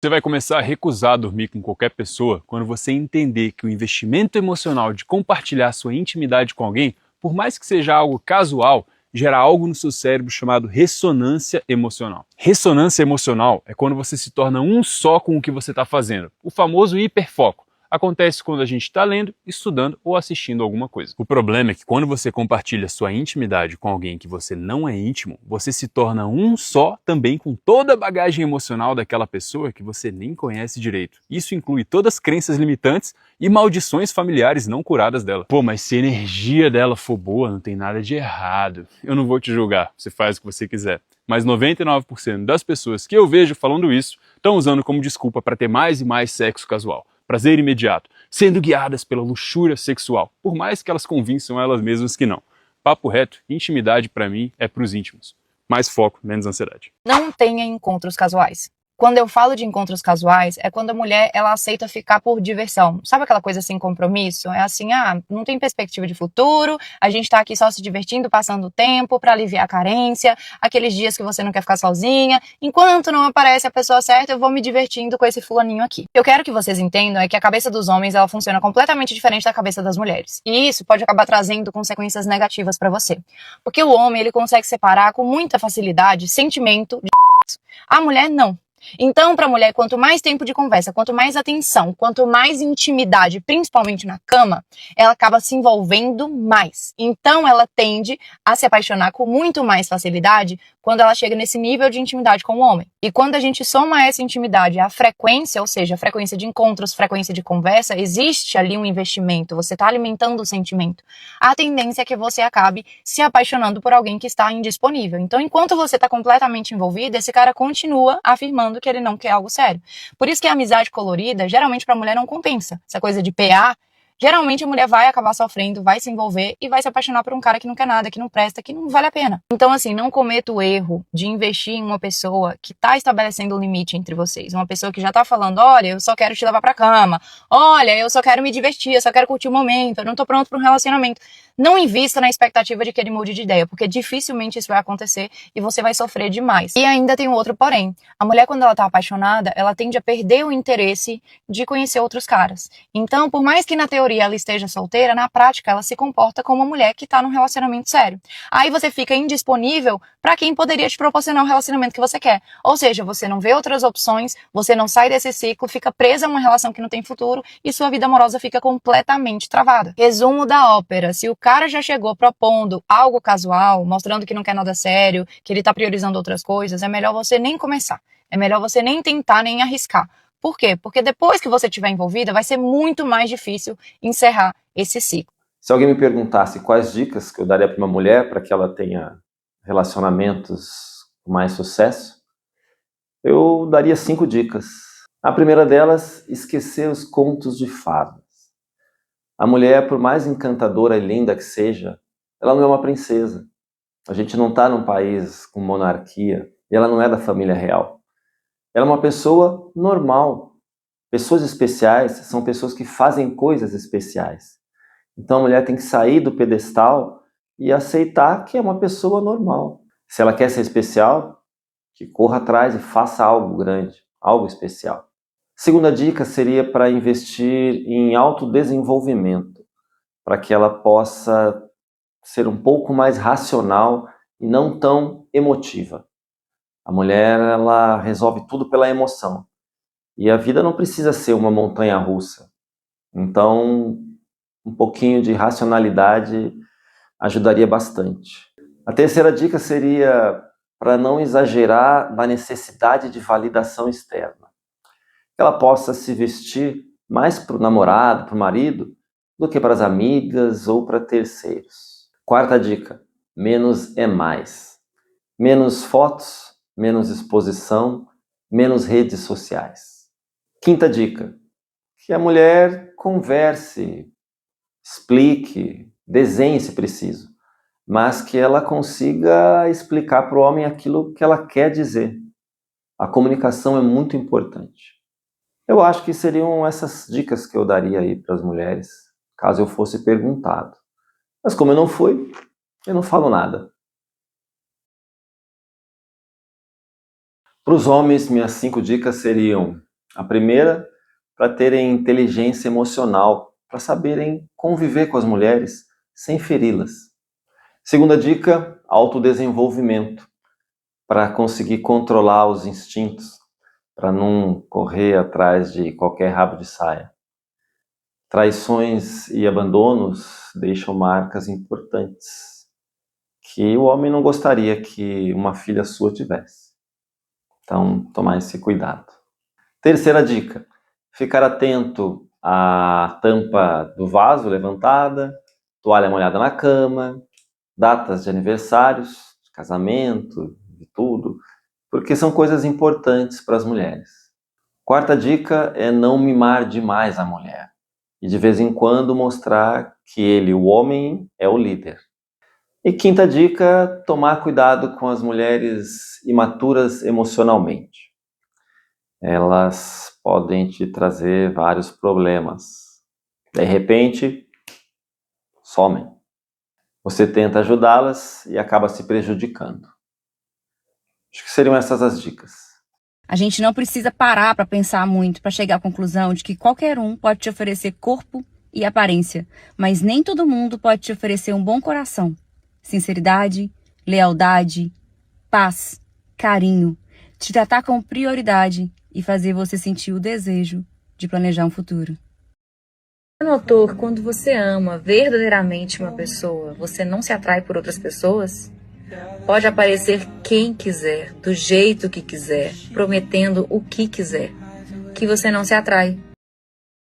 Você vai começar a recusar dormir com qualquer pessoa quando você entender que o investimento emocional de compartilhar sua intimidade com alguém, por mais que seja algo casual, gera algo no seu cérebro chamado ressonância emocional. Ressonância emocional é quando você se torna um só com o que você está fazendo, o famoso hiperfoco. acontece quando a gente está lendo, estudando ou assistindo alguma coisa. O problema é que quando você compartilha sua intimidade com alguém que você não é íntimo, você se torna um só também com toda a bagagem emocional daquela pessoa que você nem conhece direito. Isso inclui todas as crenças limitantes e maldições familiares não curadas dela. Pô, mas se a energia dela for boa, não tem nada de errado. Eu não vou te julgar, você faz o que você quiser. Mas 99% das pessoas que eu vejo falando isso estão usando como desculpa para ter mais e mais sexo casual. Prazer imediato, sendo guiadas pela luxúria sexual, por mais que elas convençam elas mesmas que não. Papo reto, intimidade pra mim é pros íntimos. Mais foco, menos ansiedade. Não tenha encontros casuais. Quando eu falo de encontros casuais, é quando a mulher, ela aceita ficar por diversão. Sabe aquela coisa sem compromisso? É assim, não tem perspectiva de futuro, a gente tá aqui só se divertindo, passando o tempo pra aliviar a carência, aqueles dias que você não quer ficar sozinha. Enquanto não aparece a pessoa certa, eu vou me divertindo com esse fulaninho aqui. O que eu quero que vocês entendam é que a cabeça dos homens, ela funciona completamente diferente da cabeça das mulheres. E isso pode acabar trazendo consequências negativas pra você. Porque o homem, ele consegue separar com muita facilidade sentimento de a mulher não. Então, para a mulher, quanto mais tempo de conversa, quanto mais atenção, quanto mais intimidade, principalmente na cama, ela acaba se envolvendo mais. Então, ela tende a se apaixonar com muito mais facilidade quando ela chega nesse nível de intimidade com o homem. E quando a gente soma essa intimidade à frequência, ou seja, a frequência de encontros, frequência de conversa, existe ali um investimento, você está alimentando o sentimento. A tendência é que você acabe se apaixonando por alguém que está indisponível. Então, enquanto você está completamente envolvido, esse cara continua afirmando que ele não quer algo sério. Por isso que a amizade colorida, geralmente para a mulher não compensa. Essa coisa de PA, geralmente a mulher vai acabar sofrendo, vai se envolver e vai se apaixonar por um cara que não quer nada, que não presta, que não vale a pena. Então, assim, não cometa o erro de investir em uma pessoa que tá estabelecendo um limite entre vocês. Uma pessoa que já tá falando, olha, eu só quero te levar pra cama. Olha, eu só quero me divertir, eu só quero curtir o momento, eu não tô pronto para um relacionamento. Não invista na expectativa de que ele mude de ideia, porque dificilmente isso vai acontecer e você vai sofrer demais. E ainda tem um outro porém. A mulher, quando ela tá apaixonada, ela tende a perder o interesse de conhecer outros caras. Então, por mais que na teoria ela esteja solteira, na prática ela se comporta como uma mulher que tá num relacionamento sério. Aí você fica indisponível para quem poderia te proporcionar o relacionamento que você quer. Ou seja, você não vê outras opções, você não sai desse ciclo, fica presa a uma relação que não tem futuro e sua vida amorosa fica completamente travada. Resumo da ópera: se o cara já chegou propondo algo casual, mostrando que não quer nada sério, que ele tá priorizando outras coisas, é melhor você nem começar. É melhor você nem tentar, nem arriscar. Por quê? Porque depois que você estiver envolvida, vai ser muito mais difícil encerrar esse ciclo. Se alguém me perguntasse quais dicas que eu daria para uma mulher para que ela tenha relacionamentos com mais sucesso, eu daria 5 dicas. A primeira delas, esquecer os contos de fadas. A mulher, por mais encantadora e linda que seja, ela não é uma princesa. A gente não está num país com monarquia e ela não é da família real. Ela é uma pessoa normal. Pessoas especiais são pessoas que fazem coisas especiais. Então a mulher tem que sair do pedestal e aceitar que é uma pessoa normal. Se ela quer ser especial, que corra atrás e faça algo grande, algo especial. Segunda dica seria para investir em autodesenvolvimento, para que ela possa ser um pouco mais racional e não tão emotiva. A mulher, ela resolve tudo pela emoção. E a vida não precisa ser uma montanha-russa. Então, um pouquinho de racionalidade ajudaria bastante. A terceira dica seria para não exagerar na necessidade de validação externa. Que ela possa se vestir mais para o namorado, para o marido, do que para as amigas ou para terceiros. Quarta dica: menos é mais. Menos fotos, menos exposição, menos redes sociais. Quinta dica: que a mulher converse, explique, desenhe se preciso, mas que ela consiga explicar para o homem aquilo que ela quer dizer. A comunicação é muito importante. Eu acho que seriam essas dicas que eu daria aí para as mulheres, caso eu fosse perguntado. Mas como eu não fui, eu não falo nada. Para os homens, minhas 5 dicas seriam: a primeira, para terem inteligência emocional, para saberem conviver com as mulheres sem feri-las. Segunda dica, autodesenvolvimento, para conseguir controlar os instintos, para não correr atrás de qualquer rabo de saia. Traições e abandonos deixam marcas importantes que o homem não gostaria que uma filha sua tivesse. Então, tomar esse cuidado. Terceira dica, ficar atento à tampa do vaso levantada, toalha molhada na cama, datas de aniversários, de casamento, de tudo, porque são coisas importantes para as mulheres. Quarta dica é não mimar demais a mulher e de vez em quando mostrar que ele, o homem, é o líder. E quinta dica, tomar cuidado com as mulheres imaturas emocionalmente. Elas podem te trazer vários problemas. De repente, somem. Você tenta ajudá-las e acaba se prejudicando. Acho que seriam essas as dicas. A gente não precisa parar para pensar muito para chegar à conclusão de que qualquer um pode te oferecer corpo e aparência, mas nem todo mundo pode te oferecer um bom coração, sinceridade, lealdade, paz, carinho, te tratar com prioridade e fazer você sentir o desejo de planejar um futuro. Já notou que quando você ama verdadeiramente uma pessoa, você não se atrai por outras pessoas? Pode aparecer quem quiser, do jeito que quiser, prometendo o que quiser, que você não se atrai.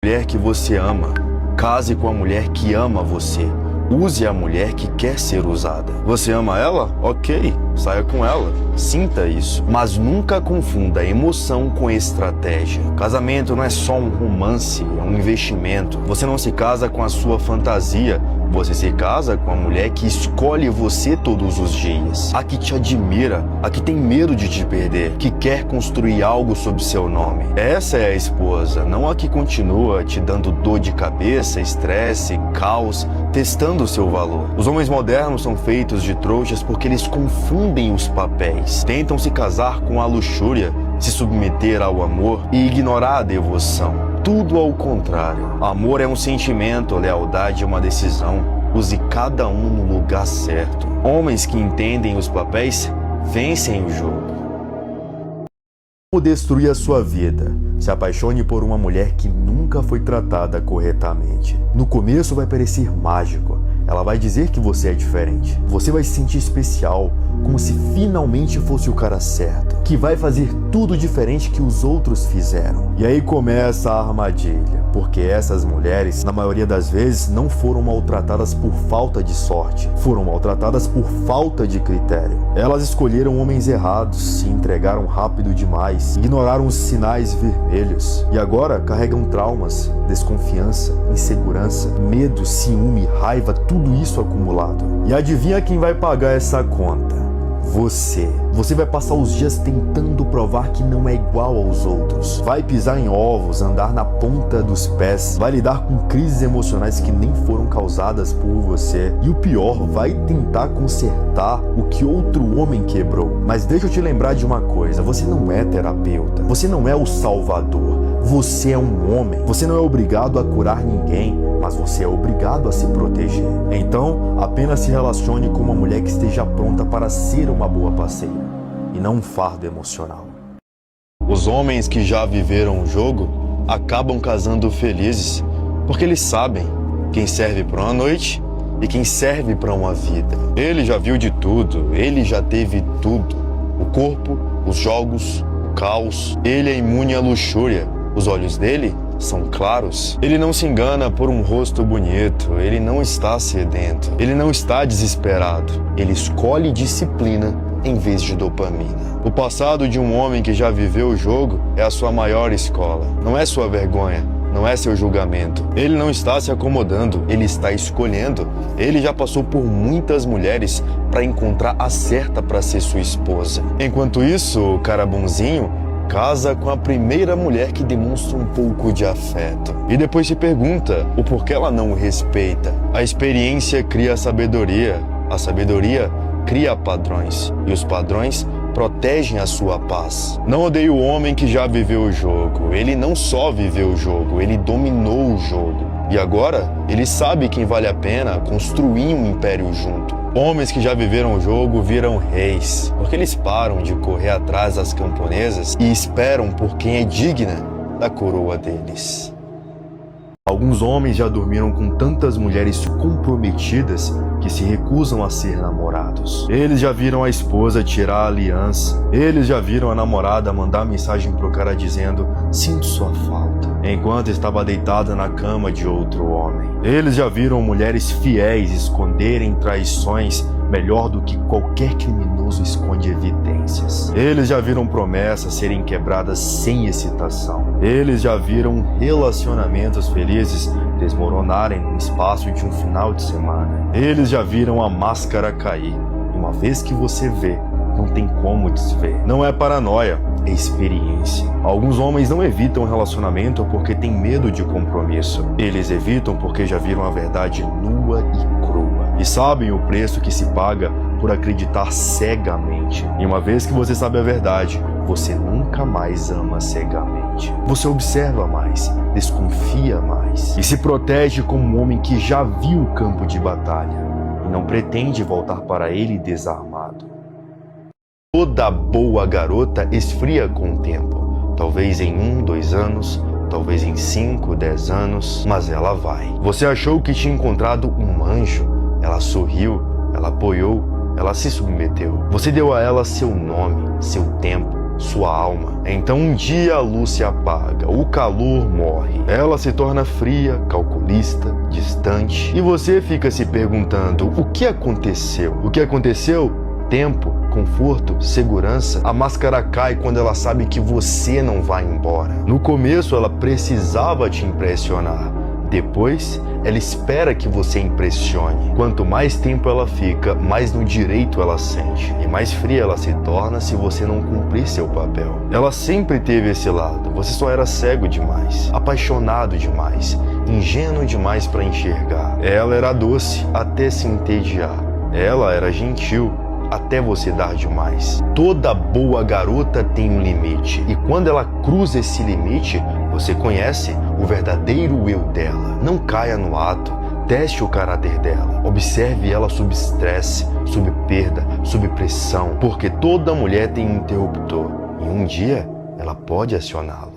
Mulher que você ama, case com a mulher que ama você. Use a mulher que quer ser usada. Você ama ela? Ok, saia com ela. Sinta isso. Mas nunca confunda emoção com estratégia. Casamento não é só um romance, é um investimento. Você não se casa com a sua fantasia. Você se casa com a mulher que escolhe você todos os dias. A que te admira, a que tem medo de te perder, que quer construir algo sob seu nome. Essa é a esposa, não a que continua te dando dor de cabeça, estresse, caos, testando o seu valor. Os homens modernos são feitos de trouxas porque eles confundem os papéis. Tentam se casar com a luxúria, se submeter ao amor e ignorar a devoção. Tudo ao contrário. Amor é um sentimento, lealdade é uma decisão. Use cada um no lugar certo. Homens que entendem os papéis vencem o jogo. Como destruir a sua vida? Se apaixone por uma mulher que nunca foi tratada corretamente. No começo vai parecer mágico. Ela vai dizer que você é diferente. Você vai se sentir especial, como se finalmente fosse o cara certo, que vai fazer tudo diferente que os outros fizeram. E aí começa a armadilha, porque essas mulheres, na maioria das vezes, não foram maltratadas por falta de sorte, foram maltratadas por falta de critério. Elas escolheram homens errados, se entregaram rápido demais, ignoraram os sinais vermelhos e agora carregam traumas, desconfiança, insegurança, medo, ciúme, raiva, tudo isso acumulado. E adivinha quem vai pagar essa conta? Você. Você vai passar os dias tentando provar que não é igual aos outros. Vai pisar em ovos, andar na ponta dos pés, vai lidar com crises emocionais que nem foram causadas por você. E o pior, vai tentar consertar o que outro homem quebrou. Mas deixa eu te lembrar de uma coisa, você não é terapeuta, você não é o salvador. Você é um homem, você não é obrigado a curar ninguém, mas você é obrigado a se proteger. Então, apenas se relacione com uma mulher que esteja pronta para ser uma boa parceira, e não um fardo emocional. Os homens que já viveram o jogo acabam casando felizes, porque eles sabem quem serve para uma noite e quem serve para uma vida. Ele já viu de tudo, ele já teve tudo. O corpo, os jogos, o caos. Ele é imune à luxúria. Os olhos dele são claros. Ele não se engana por um rosto bonito. Ele não está sedento. Ele não está desesperado. Ele escolhe disciplina em vez de dopamina. O passado de um homem que já viveu o jogo é a sua maior escola. Não é sua vergonha. Não é seu julgamento. Ele não está se acomodando. Ele está escolhendo. Ele já passou por muitas mulheres para encontrar a certa para ser sua esposa. Enquanto isso, o cara bonzinho casa com a primeira mulher que demonstra um pouco de afeto. E depois se pergunta o porquê ela não o respeita. A experiência cria a sabedoria cria padrões. E os padrões protegem a sua paz. Não odeie o homem que já viveu o jogo. Ele não só viveu o jogo, ele dominou o jogo. E agora, ele sabe quem vale a pena construir um império junto. Homens que já viveram o jogo viram reis, porque eles param de correr atrás das camponesas e esperam por quem é digna da coroa deles. Alguns homens já dormiram com tantas mulheres comprometidas que se recusam a ser namorados. Eles já viram a esposa tirar a aliança. Eles já viram a namorada mandar mensagem pro cara dizendo: sinto sua falta, enquanto estava deitada na cama de outro homem. Eles já viram mulheres fiéis esconderem traições melhor do que qualquer criminoso esconde evidências. Eles já viram promessas serem quebradas sem excitação. Eles já viram relacionamentos felizes desmoronarem no espaço de um final de semana. Eles já viram a máscara cair. E uma vez que você vê, não tem como desver. Não é paranoia, é experiência. Alguns homens não evitam o relacionamento porque têm medo de compromisso. Eles evitam porque já viram a verdade nua e crua. E sabem o preço que se paga por acreditar cegamente. E uma vez que você sabe a verdade, você nunca mais ama cegamente. Você observa mais, desconfia mais e se protege como um homem que já viu o campo de batalha e não pretende voltar para ele desarmado. Toda boa garota esfria com o tempo. Talvez em 1, 2 anos, talvez em 5, 10 anos, mas ela vai. Você achou que tinha encontrado um anjo? Ela sorriu, ela apoiou, ela se submeteu. Você deu a ela seu nome, seu tempo, sua alma. Então um dia a luz se apaga, o calor morre. Ela se torna fria, calculista, distante. E você fica se perguntando: o que aconteceu? O que aconteceu? Tempo, conforto, segurança. A máscara cai quando ela sabe que você não vai embora. No começo ela precisava te impressionar. Depois, ela espera que você impressione. Quanto mais tempo ela fica, mais no direito ela sente. E mais fria ela se torna se você não cumprir seu papel. Ela sempre teve esse lado. Você só era cego demais, apaixonado demais, ingênuo demais para enxergar. Ela era doce até se entediar. Ela era gentil até você dar demais. Toda boa garota tem um limite. E quando ela cruza esse limite, você conhece o verdadeiro eu dela. Não caia no ato. Teste o caráter dela. Observe ela sob estresse, sob perda, sob pressão. Porque toda mulher tem um interruptor. E um dia, ela pode acioná-lo.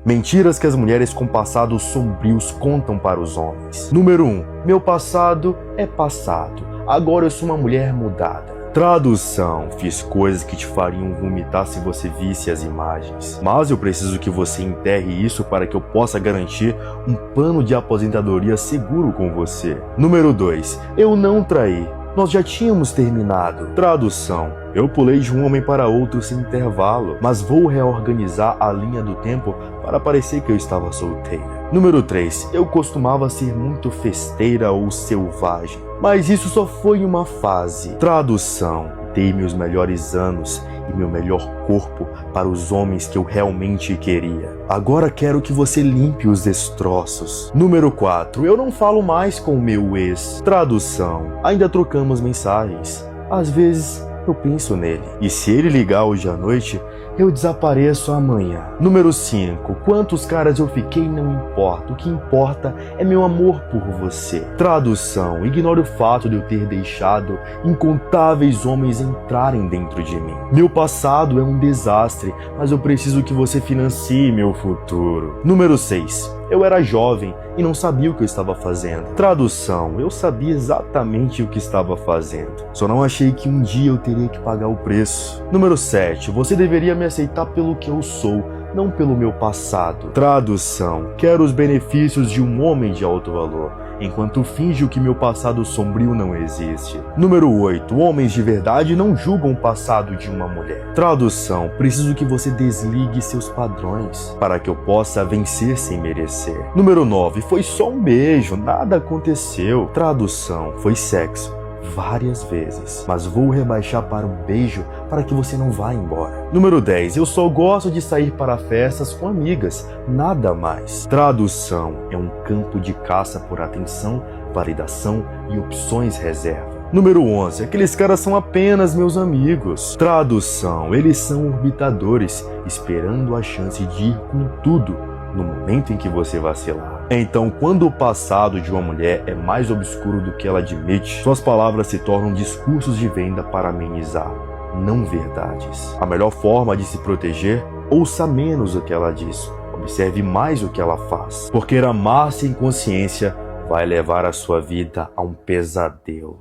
Mentiras que as mulheres com passados sombrios contam para os homens. Número 1. Meu passado é passado. Agora eu sou uma mulher mudada. Tradução: fiz coisas que te fariam vomitar se você visse as imagens. Mas eu preciso que você enterre isso para que eu possa garantir um plano de aposentadoria seguro com você. Número 2. Eu não traí. Nós já tínhamos terminado. Tradução: eu pulei de um homem para outro sem intervalo, mas vou reorganizar a linha do tempo para parecer que eu estava solteira. Número 3. Eu costumava ser muito festeira ou selvagem, mas isso só foi uma fase. Tradução: dei meus melhores anos e meu melhor corpo para os homens que eu realmente queria. Agora quero que você limpe os destroços. Número 4. Eu não falo mais com o meu ex. Tradução: ainda trocamos mensagens. Às vezes eu penso nele. E se ele ligar hoje à noite, eu desapareço amanhã. Número 5. Quantos caras eu fiquei não importa. O que importa é meu amor por você. Tradução: ignore o fato de eu ter deixado incontáveis homens entrarem dentro de mim. Meu passado é um desastre, mas eu preciso que você financie meu futuro. Número 6. Eu era jovem e não sabia o que eu estava fazendo. Tradução: eu sabia exatamente o que estava fazendo. Só não achei que um dia eu teria que pagar o preço. Número 7. Você deveria me aceitar pelo que eu sou, não pelo meu passado. Tradução: quero os benefícios de um homem de alto valor, enquanto finjo que meu passado sombrio não existe. Número 8. Homens de verdade não julgam o passado de uma mulher. Tradução: preciso que você desligue seus padrões para que eu possa vencer sem merecer. Número 9. Foi só um beijo, nada aconteceu. Tradução: foi sexo. Várias vezes, mas vou rebaixar para um beijo para que você não vá embora. Número 10. Eu só gosto de sair para festas com amigas, nada mais. Tradução: é um campo de caça por atenção, validação e opções reserva. Número 11. Aqueles caras são apenas meus amigos. Tradução: eles são orbitadores, esperando a chance de ir com tudo no momento em que você vacilar. Então, quando o passado de uma mulher é mais obscuro do que ela admite, suas palavras se tornam discursos de venda para amenizar, não verdades. A melhor forma de se proteger: ouça menos o que ela diz, Observe mais o que ela faz, porque amar sem consciência vai levar a sua vida a um pesadelo.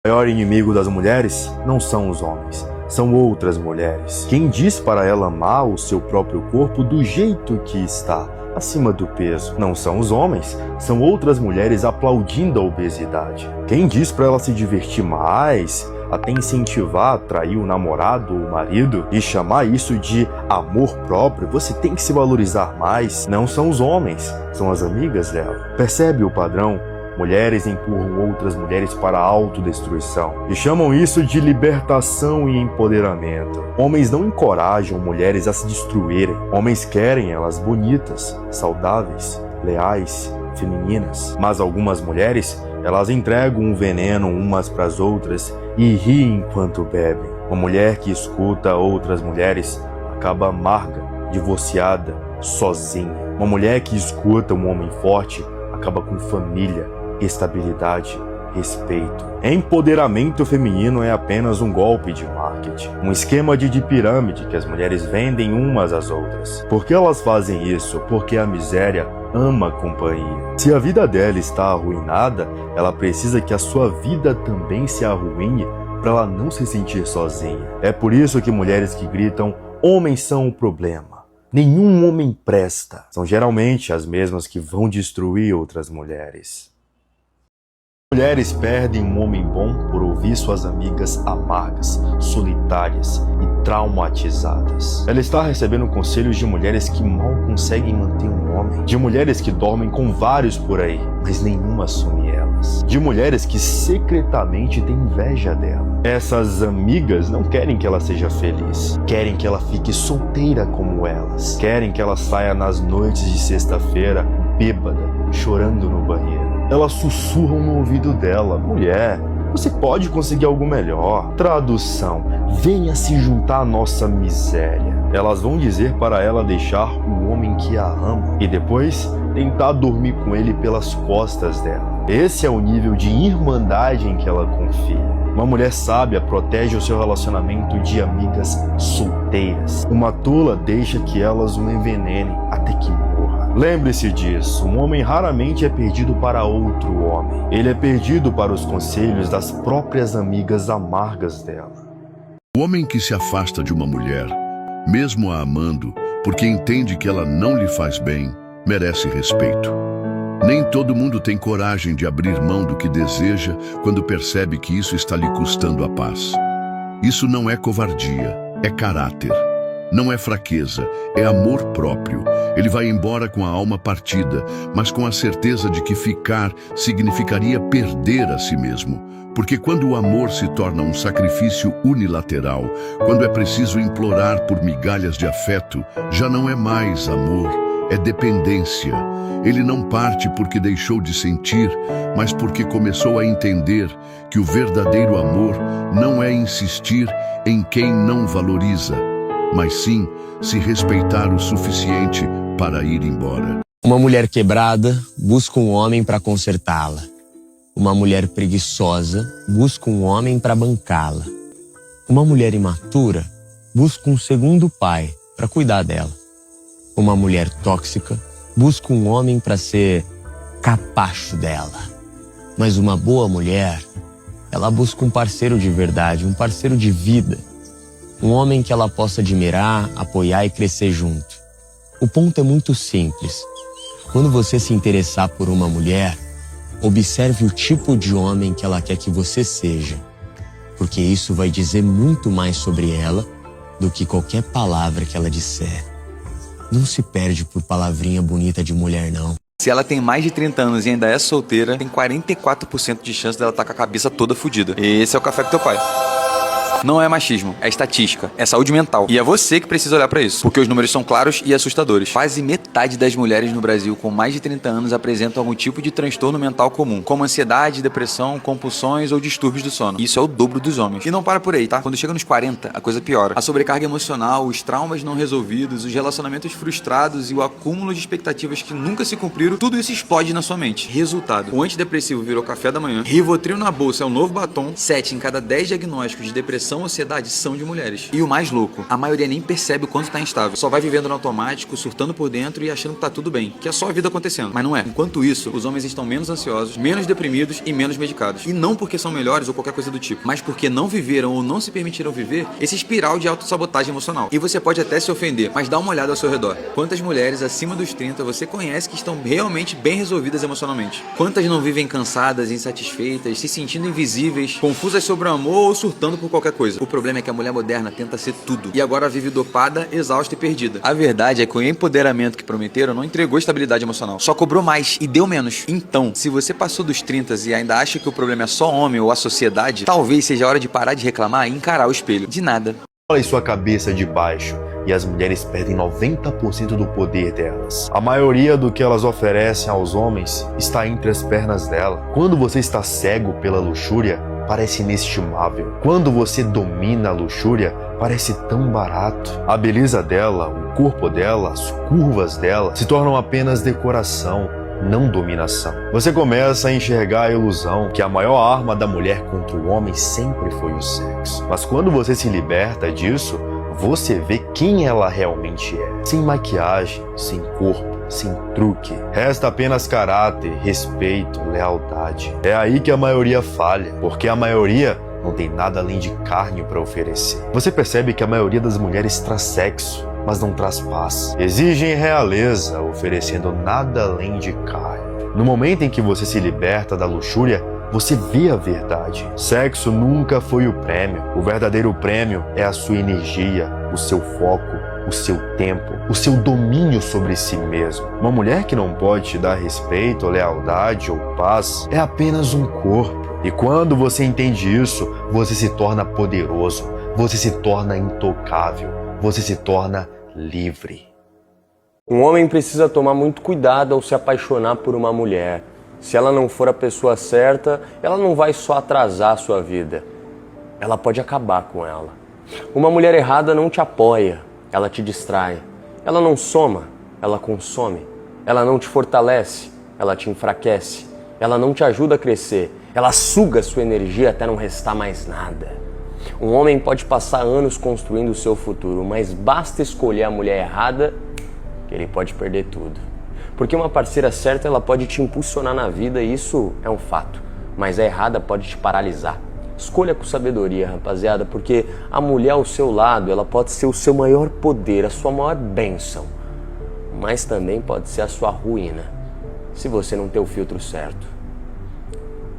O maior inimigo das mulheres não são os homens, são outras mulheres. Quem diz para ela amar o seu próprio corpo do jeito que está, acima do peso, não são os homens, são outras mulheres aplaudindo a obesidade. Quem diz para ela se divertir mais, até incentivar, atrair o namorado ou o marido e chamar isso de amor próprio, você tem que se valorizar mais, não são os homens, são as amigas dela. Percebe o padrão? Mulheres empurram outras mulheres para a autodestruição e chamam isso de libertação e empoderamento. Homens não encorajam mulheres a se destruírem. Homens querem elas bonitas, saudáveis, leais, femininas. Mas algumas mulheres, elas entregam um veneno umas para as outras e riem enquanto bebem. Uma mulher que escuta outras mulheres acaba amarga, divorciada, sozinha. Uma mulher que escuta um homem forte acaba com família, estabilidade, respeito. Empoderamento feminino é apenas um golpe de marketing, um esquema de pirâmide que as mulheres vendem umas às outras. Por que elas fazem isso? Porque a miséria ama a companhia. Se a vida dela está arruinada, ela precisa que a sua vida também se arruine para ela não se sentir sozinha. É por isso que mulheres que gritam "homens são o problema", nenhum homem presta, são geralmente as mesmas que vão destruir outras mulheres. Mulheres perdem um homem bom por ouvir suas amigas amargas, solitárias e traumatizadas. Ela está recebendo conselhos de mulheres que mal conseguem manter um homem, de mulheres que dormem com vários por aí, mas nenhuma assume elas, de mulheres que secretamente têm inveja dela. Essas amigas não querem que ela seja feliz, querem que ela fique solteira como elas, querem que ela saia nas noites de sexta-feira, bêbada, chorando no banheiro. Elas sussurram no ouvido dela: mulher, você pode conseguir algo melhor. Tradução: venha se juntar à nossa miséria. Elas vão dizer para ela deixar o homem que a ama e depois tentar dormir com ele pelas costas dela. Esse é o nível de irmandade em que ela confia. Uma mulher sábia protege o seu relacionamento de amigas solteiras. Uma tola deixa que elas o envenenem até que morra. Lembre-se disso, um homem raramente é perdido para outro homem. Ele é perdido para os conselhos das próprias amigas amargas dela. O homem que se afasta de uma mulher, mesmo a amando, porque entende que ela não lhe faz bem, merece respeito. Nem todo mundo tem coragem de abrir mão do que deseja quando percebe que isso está lhe custando a paz. Isso não é covardia, é caráter. Não é fraqueza, é amor próprio. Ele vai embora com a alma partida, mas com a certeza de que ficar significaria perder a si mesmo. Porque quando o amor se torna um sacrifício unilateral, quando é preciso implorar por migalhas de afeto, já não é mais amor, é dependência. Ele não parte porque deixou de sentir, mas porque começou a entender que o verdadeiro amor não é insistir em quem não valoriza, mas sim se respeitar o suficiente para ir embora. Uma mulher quebrada busca um homem para consertá-la. Uma mulher preguiçosa busca um homem para bancá-la. Uma mulher imatura busca um segundo pai para cuidar dela. Uma mulher tóxica busca um homem para ser capacho dela. Mas uma boa mulher, ela busca um parceiro de verdade, um parceiro de vida. Um homem que ela possa admirar, apoiar e crescer junto. O ponto é muito simples. Quando você se interessar por uma mulher, observe o tipo de homem que ela quer que você seja. Porque isso vai dizer muito mais sobre ela do que qualquer palavra que ela disser. Não se perde por palavrinha bonita de mulher, não. Se ela tem mais de 30 anos e ainda é solteira, tem 44% de chance dela estar com a cabeça toda fodida. Esse é o café com teu pai. Não é machismo, é estatística, é saúde mental. E é você que precisa olhar pra isso, porque os números são claros e assustadores. Quase metade das mulheres no Brasil com mais de 30 anos apresentam algum tipo de transtorno mental comum, como ansiedade, depressão, compulsões ou distúrbios do sono. Isso é o dobro dos homens. E não para por aí, tá? Quando chega nos 40, a coisa piora. A sobrecarga emocional, os traumas não resolvidos, os relacionamentos frustrados e o acúmulo de expectativas que nunca se cumpriram, tudo isso explode na sua mente. Resultado, o antidepressivo virou café da manhã, Rivotril na bolsa é o novo batom, 7 em cada 10 diagnósticos de depressão são ansiedades são de mulheres. E o mais louco, a maioria nem percebe o quanto tá instável. Só vai vivendo no automático, surtando por dentro e achando que tá tudo bem, que é só a vida acontecendo. Mas não é. Enquanto isso, os homens estão menos ansiosos, menos deprimidos e menos medicados. E não porque são melhores ou qualquer coisa do tipo, mas porque não viveram ou não se permitiram viver esse espiral de autossabotagem emocional. E você pode até se ofender, mas dá uma olhada ao seu redor. Quantas mulheres acima dos 30 você conhece que estão realmente bem resolvidas emocionalmente? Quantas não vivem cansadas, insatisfeitas, se sentindo invisíveis, confusas sobre o amor ou surtando por qualquer coisa? O problema é que a mulher moderna tenta ser tudo e agora vive dopada, exausta e perdida. A verdade é que o empoderamento que prometeram não entregou estabilidade emocional, só cobrou mais e deu menos. Então, se você passou dos 30 e ainda acha que o problema é só homem ou a sociedade, talvez seja a hora de parar de reclamar e encarar o espelho. De nada. Olha em sua cabeça de baixo e as mulheres perdem 90% do poder delas. A maioria do que elas oferecem aos homens está entre as pernas dela. Quando você está cego pela luxúria, parece inestimável. Quando você domina a luxúria, parece tão barato. A beleza dela, o corpo dela, as curvas dela se tornam apenas decoração, não dominação. Você começa a enxergar a ilusão que a maior arma da mulher contra o homem sempre foi o sexo. Mas quando você se liberta disso, você vê quem ela realmente é. Sem maquiagem, sem corpo, sem truque. Resta apenas caráter, respeito, lealdade. É aí que a maioria falha, porque a maioria não tem nada além de carne para oferecer. Você percebe que a maioria das mulheres traz sexo, mas não traz paz. Exigem realeza, oferecendo nada além de carne. No momento em que você se liberta da luxúria, você vê a verdade. Sexo nunca foi o prêmio. O verdadeiro prêmio é a sua energia, o seu foco, o seu tempo, o seu domínio sobre si mesmo. Uma mulher que não pode te dar respeito, lealdade ou paz é apenas um corpo. E quando você entende isso, você se torna poderoso, você se torna intocável, você se torna livre. Um homem precisa tomar muito cuidado ao se apaixonar por uma mulher. Se ela não for a pessoa certa, ela não vai só atrasar a sua vida, ela pode acabar com ela. Uma mulher errada não te apoia, ela te distrai. Ela não soma, ela consome. Ela não te fortalece, ela te enfraquece. Ela não te ajuda a crescer, ela suga sua energia até não restar mais nada. Um homem pode passar anos construindo o seu futuro, mas basta escolher a mulher errada que ele pode perder tudo. Porque uma parceira certa, ela pode te impulsionar na vida e isso é um fato, mas a errada pode te paralisar. Escolha com sabedoria, rapaziada, porque a mulher ao seu lado, ela pode ser o seu maior poder, a sua maior bênção, mas também pode ser a sua ruína, se você não ter o filtro certo.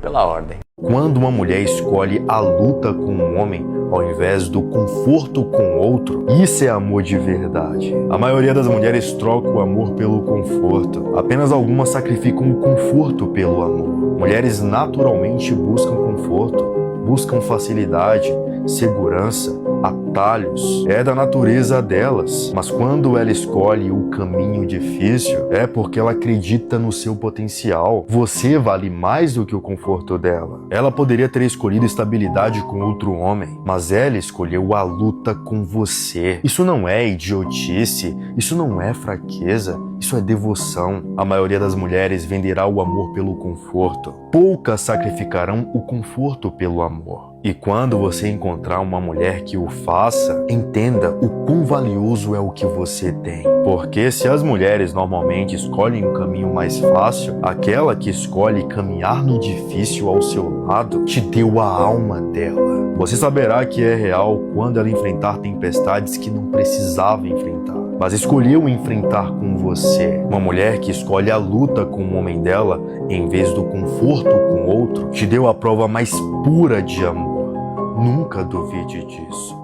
Pela ordem. Quando uma mulher escolhe a luta com um homem ao invés do conforto com outro, isso é amor de verdade. A maioria das mulheres troca o amor pelo conforto. Apenas algumas sacrificam o conforto pelo amor. Mulheres naturalmente buscam conforto, buscam facilidade, segurança, atalhos. É da natureza delas. Mas quando ela escolhe o caminho difícil, é porque ela acredita no seu potencial. Você vale mais do que o conforto dela. Ela poderia ter escolhido estabilidade com outro homem, mas ela escolheu a luta com você. Isso não é idiotice, isso não é fraqueza, isso é devoção. A maioria das mulheres venderá o amor pelo conforto. Poucas sacrificarão o conforto pelo amor. E quando você encontrar uma mulher que o faça, entenda o quão valioso é o que você tem. Porque se as mulheres normalmente escolhem um caminho mais fácil, aquela que escolhe caminhar no difícil ao seu lado te deu a alma dela. Você saberá que é real quando ela enfrentar tempestades que não precisava enfrentar, mas escolheu enfrentar com você. Uma mulher que escolhe a luta com o homem dela, em vez do conforto com outro, te deu a prova mais pura de amor. Nunca duvide disso.